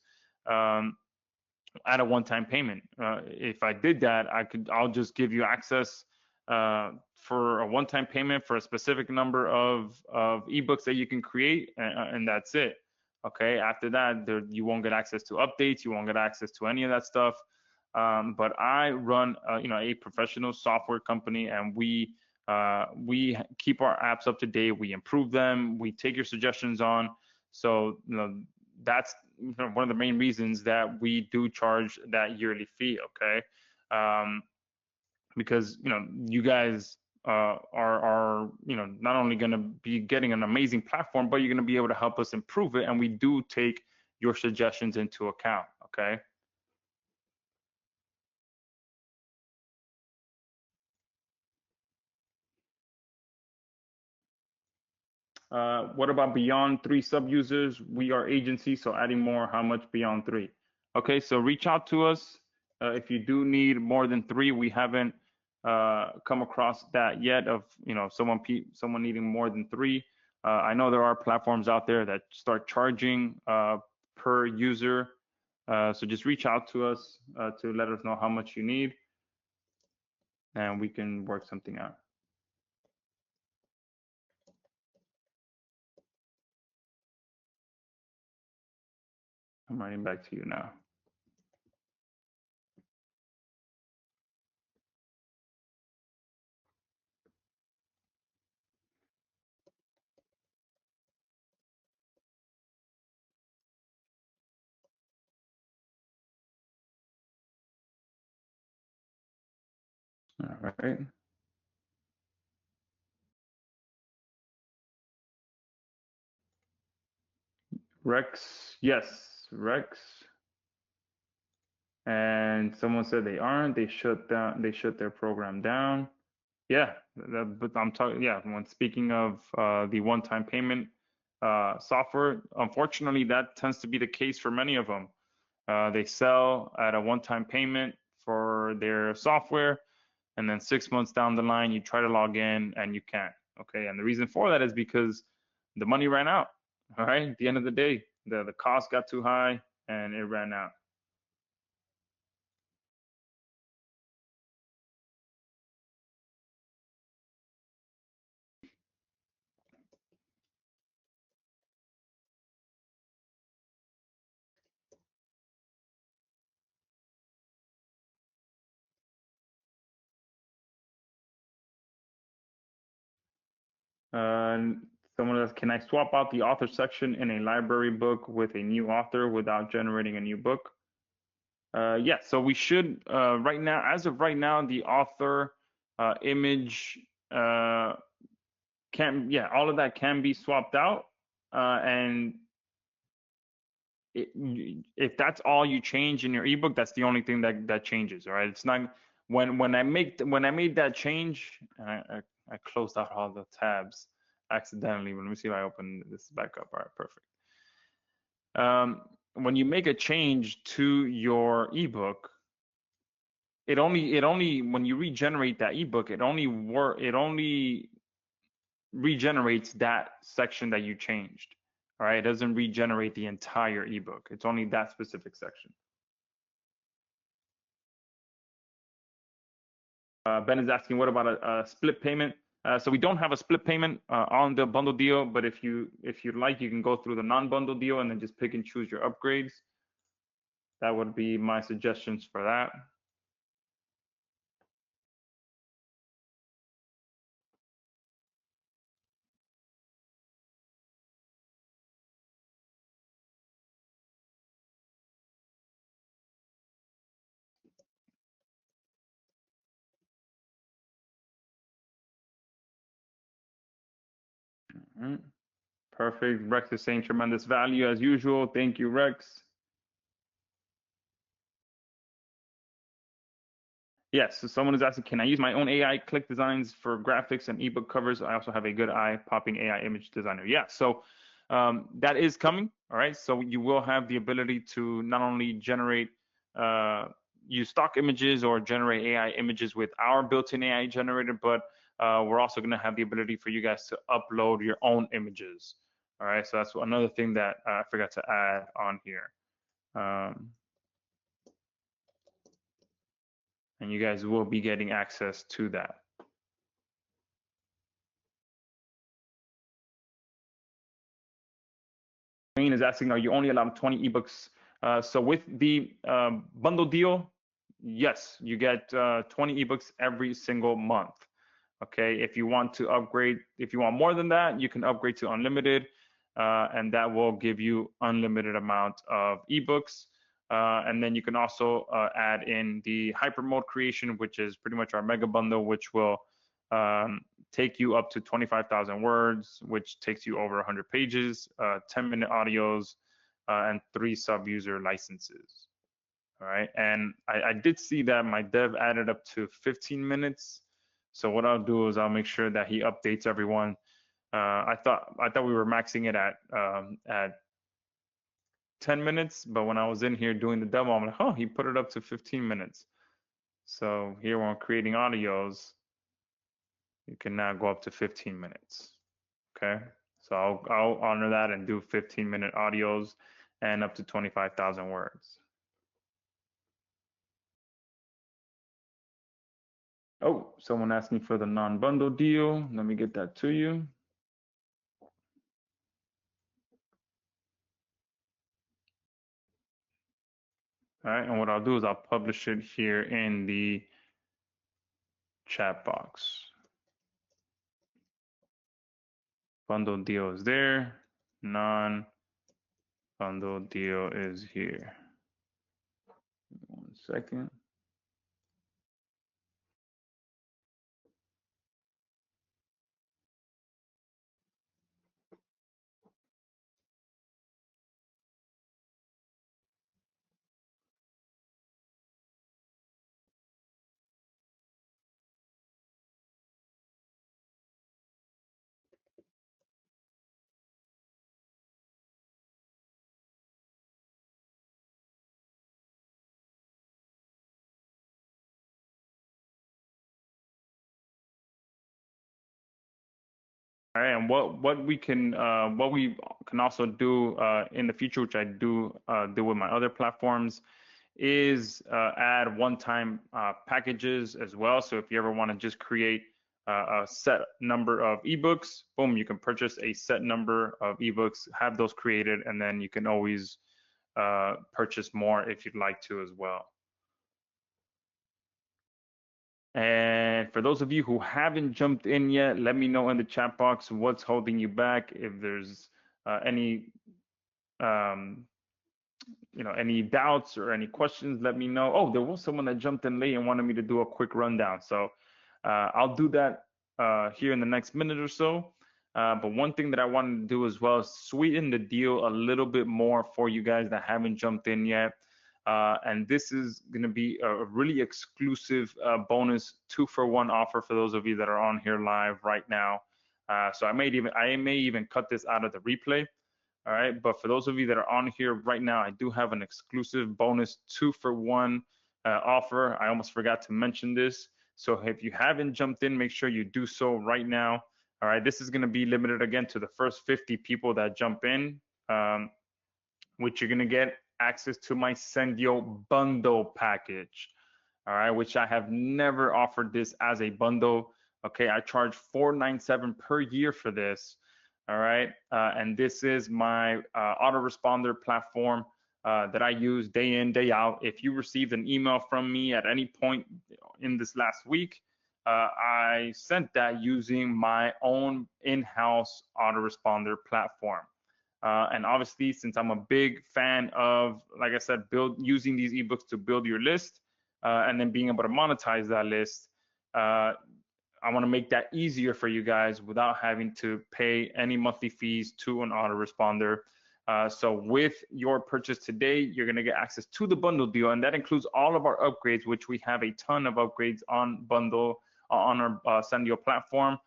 at a one-time payment. If I did that, I'll just give you access for a one-time payment for a specific number of ebooks that you can create, and that's it. Okay. After that, you won't get access to updates. You won't get access to any of that stuff. But I run, you know, a professional software company, and we keep our apps up to date. We improve them. We take your suggestions on. So, you know, that's one of the main reasons that we do charge that yearly fee. Okay. Because, you know, you guys are, you know, not only going to be getting an amazing platform, but you're going to be able to help us improve it. And we do take your suggestions into account. Okay. What about beyond 3 sub users? We are agency, so adding more, how much beyond 3? Okay, so reach out to us if you do need more than 3. We haven't come across that yet, of, you know, someone needing more than 3. I know there are platforms out there that start charging per user. So just reach out to us to let us know how much you need, and we can work something out. I'm writing back to you now. All right. Rex, yes, Rex. And someone said they aren't. They shut their program down. Yeah, but I'm talking. Yeah, when speaking of the one-time payment software, unfortunately, that tends to be the case for many of them. They sell at a one-time payment for their software, and then 6 months down the line, you try to log in and you can't. Okay, and the reason for that is because the money ran out. All right, at the end of the day, the cost got too high and it ran out. Someone else, can I swap out the author section in a library book with a new author without generating a new book? Yeah, so we should, right now, as of right now, the author image yeah, all of that can be swapped out. And if that's all you change in your ebook, that's the only thing that changes. All right, it's not when I made that change, I closed out all the tabs accidentally. Let me see if I open this back up. All right, perfect. When you make a change to your ebook, it only when you regenerate that ebook, it only regenerates that section that you changed. All right, it doesn't regenerate the entire ebook. It's only that specific section. Ben is asking, what about a split payment? So we don't have a split payment on the bundle deal, but if you'd like, you can go through the non-bundle deal and then just pick and choose your upgrades. That would be my suggestions for that. Mhm. Perfect. Rex is saying tremendous value as usual. Thank you, Rex. Yes, so someone is asking, can I use my own AI click designs for graphics and ebook covers? I also have a good eye popping AI image designer. Yeah, so that is coming. All right, so you will have the ability to not only generate, use stock images or generate AI images with our built-in AI generator, but we're also going to have the ability for you guys to upload your own images. All right, so that's another thing that I forgot to add on here. And you guys will be getting access to that. Is asking, are you only allowed 20 ebooks? So with the bundle deal, yes, you get 20 ebooks every single month. Okay, if you want to upgrade, if you want more than that, you can upgrade to unlimited, and that will give you unlimited amount of ebooks. And then you can also add in the hyper mode creation, which is pretty much our mega bundle, which will take you up to 25,000 words, which takes you over 100 pages, 10-minute audios, and 3 sub-user licenses. All right, and I did see that my dev added up to 15 minutes. So what I'll do is I'll make sure that he updates everyone. I thought we were maxing it at 10 minutes, but when I was in here doing the demo, I'm like, oh, he put it up to 15 minutes. So here when I'm creating audios, you can now go up to 15 minutes. Okay, so I'll honor that and do 15-minute audios and up to 25,000 words. Oh, someone asked me for the non-bundle deal. Let me get that to you. All right, and what I'll do is I'll publish it here in the chat box. Bundle deal is there. Non-bundle deal is here. 1 second. All right, and what we can also do in the future, which I do with my other platforms, is add one-time packages as well. So if you ever want to just create a set number of ebooks, boom, you can purchase a set number of ebooks, have those created, and then you can always purchase more if you'd like to as well. And for those of you who haven't jumped in yet, let me know in the chat box what's holding you back. If there's any um, any doubts or any questions, let me know. Oh, there was someone that jumped in late and wanted me to do a quick rundown. So I'll do that here in the next minute or so. But one thing that I wanted to do as well is sweeten the deal a little bit more for you guys that haven't jumped in yet. And this is going to be a really exclusive bonus 2-for-1 offer for those of you that are on here live right now. So I may even cut this out of the replay. All right, but for those of you that are on here right now, I do have an exclusive bonus 2-for-1 offer. I almost forgot to mention this. So if you haven't jumped in, make sure you do so right now. All right, this is going to be limited again to the first 50 people that jump in, which you're going to get access to my Sendio bundle package. All right, which I have never offered this as a bundle. Okay, I charge $497 per year for this. All right, and this is my autoresponder platform that I use day in, day out. If you received an email from me at any point in this last week, I sent that using my own in-house autoresponder platform. And obviously, since I'm a big fan of, like I said, using these ebooks to build your list and then being able to monetize that list, I want to make that easier for you guys without having to pay any monthly fees to an autoresponder. So with your purchase today, you're going to get access to the bundle deal, and that includes all of our upgrades, which we have a ton of upgrades on bundle on our Sendio platform,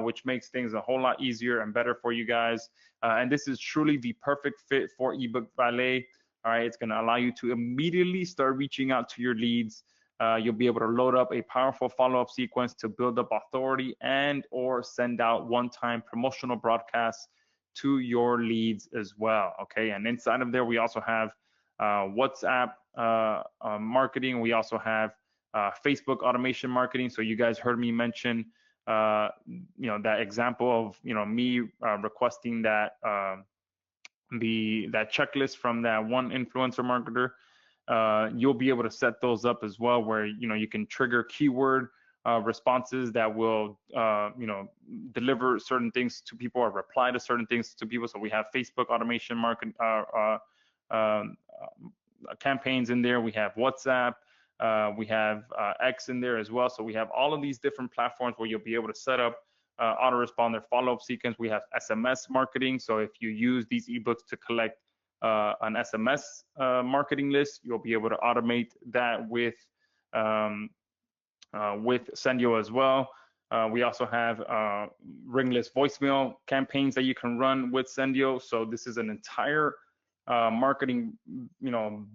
which makes things a whole lot easier and better for you guys. And this is truly the perfect fit for eBook Valet. All right, it's going to allow you to immediately start reaching out to your leads. You'll be able to load up a powerful follow-up sequence to build up authority and or send out one-time promotional broadcasts to your leads as well. Okay, and inside of there, we also have WhatsApp marketing. We also have Facebook automation marketing. So you guys heard me mention, that example of, me requesting that that checklist from that one influencer marketer. You'll be able to set those up as well, where you can trigger keyword responses that will deliver certain things to people or reply to certain things to people. So we have Facebook automation market campaigns in there. We have WhatsApp. We have X in there as well. So we have all of these different platforms where you'll be able to set up autoresponder follow-up sequence. We have SMS marketing. So if you use these ebooks to collect an SMS marketing list, you'll be able to automate that with Sendio as well. We also have ringless voicemail campaigns that you can run with Sendio. So this is an entire marketing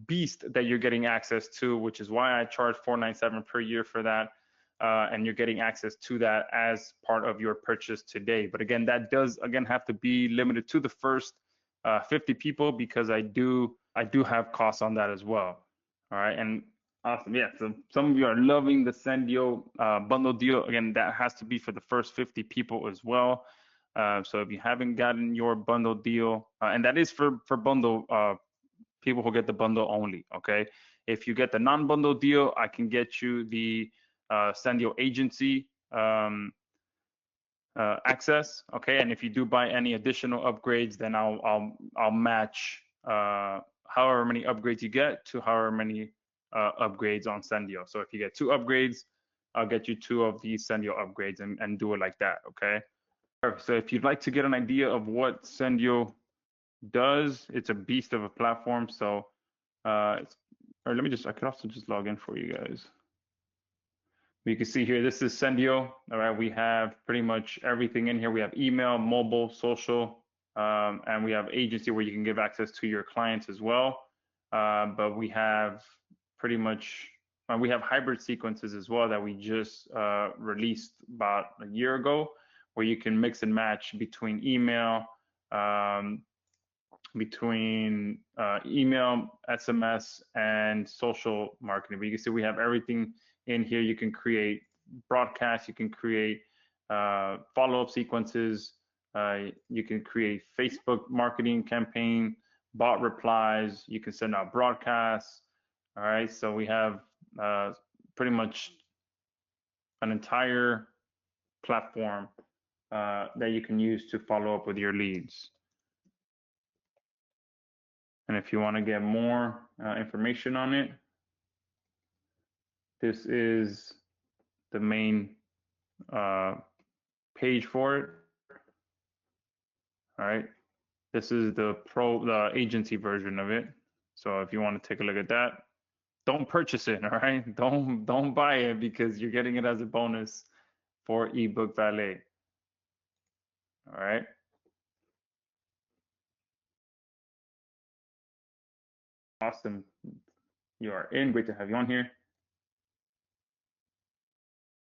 beast that you're getting access to, which is why I charge $497 per year for that. And you're getting access to that as part of your purchase today. But again, that does have to be limited to the first 50 people, because I do have costs on that as well. All right, and awesome. Yeah, so some of you are loving the Sendio bundle deal. Again, that has to be for the first 50 people as well. So if you haven't gotten your bundle deal, and that is for bundle people who get the bundle only. Okay, if you get the non-bundle deal, I can get you the Sendio agency access. Okay, and if you do buy any additional upgrades, then I'll match however many upgrades you get to however many upgrades on Sendio. So if you get 2 upgrades, I'll get you 2 of these Sendio upgrades and do it like that. Okay. So if you'd like to get an idea of what Sendio does, it's a beast of a platform. So or I could also just log in for you guys. You can see here, this is Sendio. All right, we have pretty much everything in here. We have email, mobile, social, and we have agency where you can give access to your clients as well. But we have pretty much, we have hybrid sequences as well that we just released about a year ago, where you can mix and match between email, SMS, and social marketing. But you can see we have everything in here. You can create broadcasts, you can create follow-up sequences, you can create Facebook marketing campaign, bot replies, you can send out broadcasts. All right, so we have pretty much an entire platform that you can use to follow up with your leads. And if you want to get more information on it, this is the main page for it. All right. This is the agency version of it. So if you want to take a look at that, don't purchase it. All right. Don't buy it because you're getting it as a bonus for eBook Valet. All right. Awesome. You are in. Great to have you on here.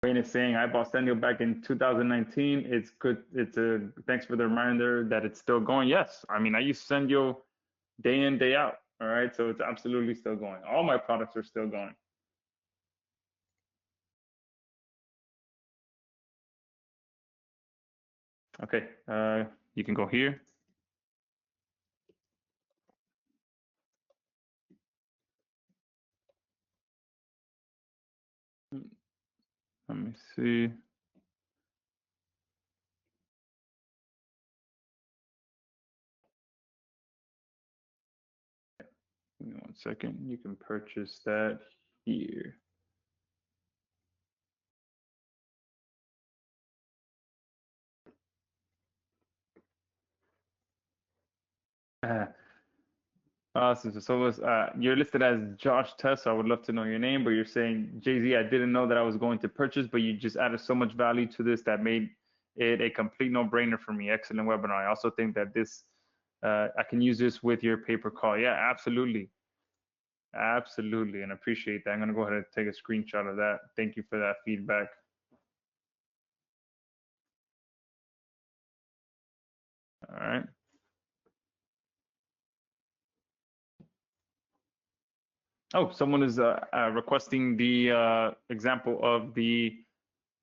Wayne is saying, I bought Sendio back in 2019. It's good. Thanks for the reminder that it's still going. Yes. I mean, I use Sendio day in, day out. All right. So it's absolutely still going. All my products are still going. Okay. You can go here. Let me see. Give me 1 second. You can purchase that here. Awesome. So you're listed as Josh Tess. So I would love to know your name, but you're saying, Jay-Z, I didn't know that I was going to purchase, but you just added so much value to this that made it a complete no-brainer for me. Excellent webinar. I also think that this, I can use this with your pay-per call. Yeah, absolutely. Absolutely. And appreciate that. I'm going to go ahead and take a screenshot of that. Thank you for that feedback. All right. Oh, someone is requesting the example of the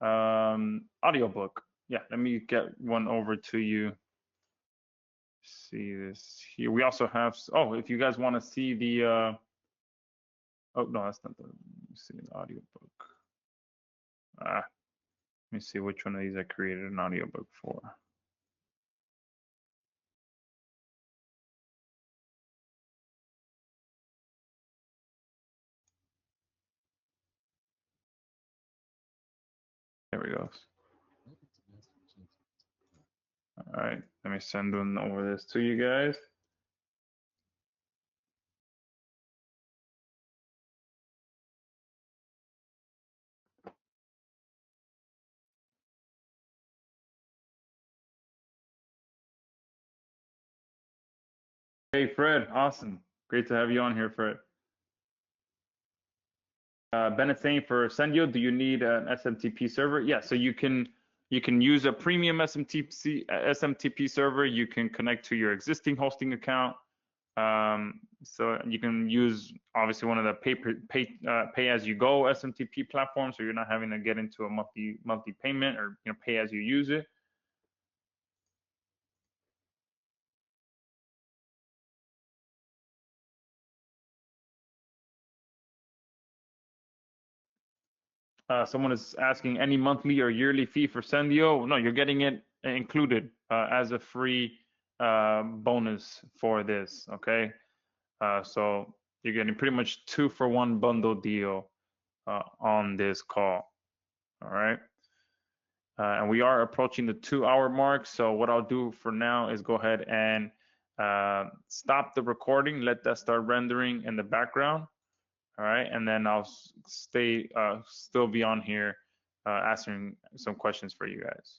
audiobook. Yeah, let me get one over to you. See this here. We also have, oh, if you guys want to see the, oh, no, that's not the, let me see the audiobook. Let me see which one of these I created an audiobook for. There we go. All right, let me send one over this to you guys. Hey, Fred, awesome. Great to have you on here, Fred. Bennett saying for Sendio, do you need an SMTP server? Yeah, so you can use a premium SMTP server. You can connect to your existing hosting account. So you can use obviously one of the pay as you go SMTP platforms, so you're not having to get into a monthly payment or pay as you use it. Someone is asking any monthly or yearly fee for Sendio. No, you're getting it included as a free bonus for this. Okay, so you're getting pretty much 2-for-1 bundle deal on this call. All right. And we are approaching the 2-hour mark. So what I'll do for now is go ahead and stop the recording, let that start rendering in the background. All right, and then I'll still be on here answering some questions for you guys.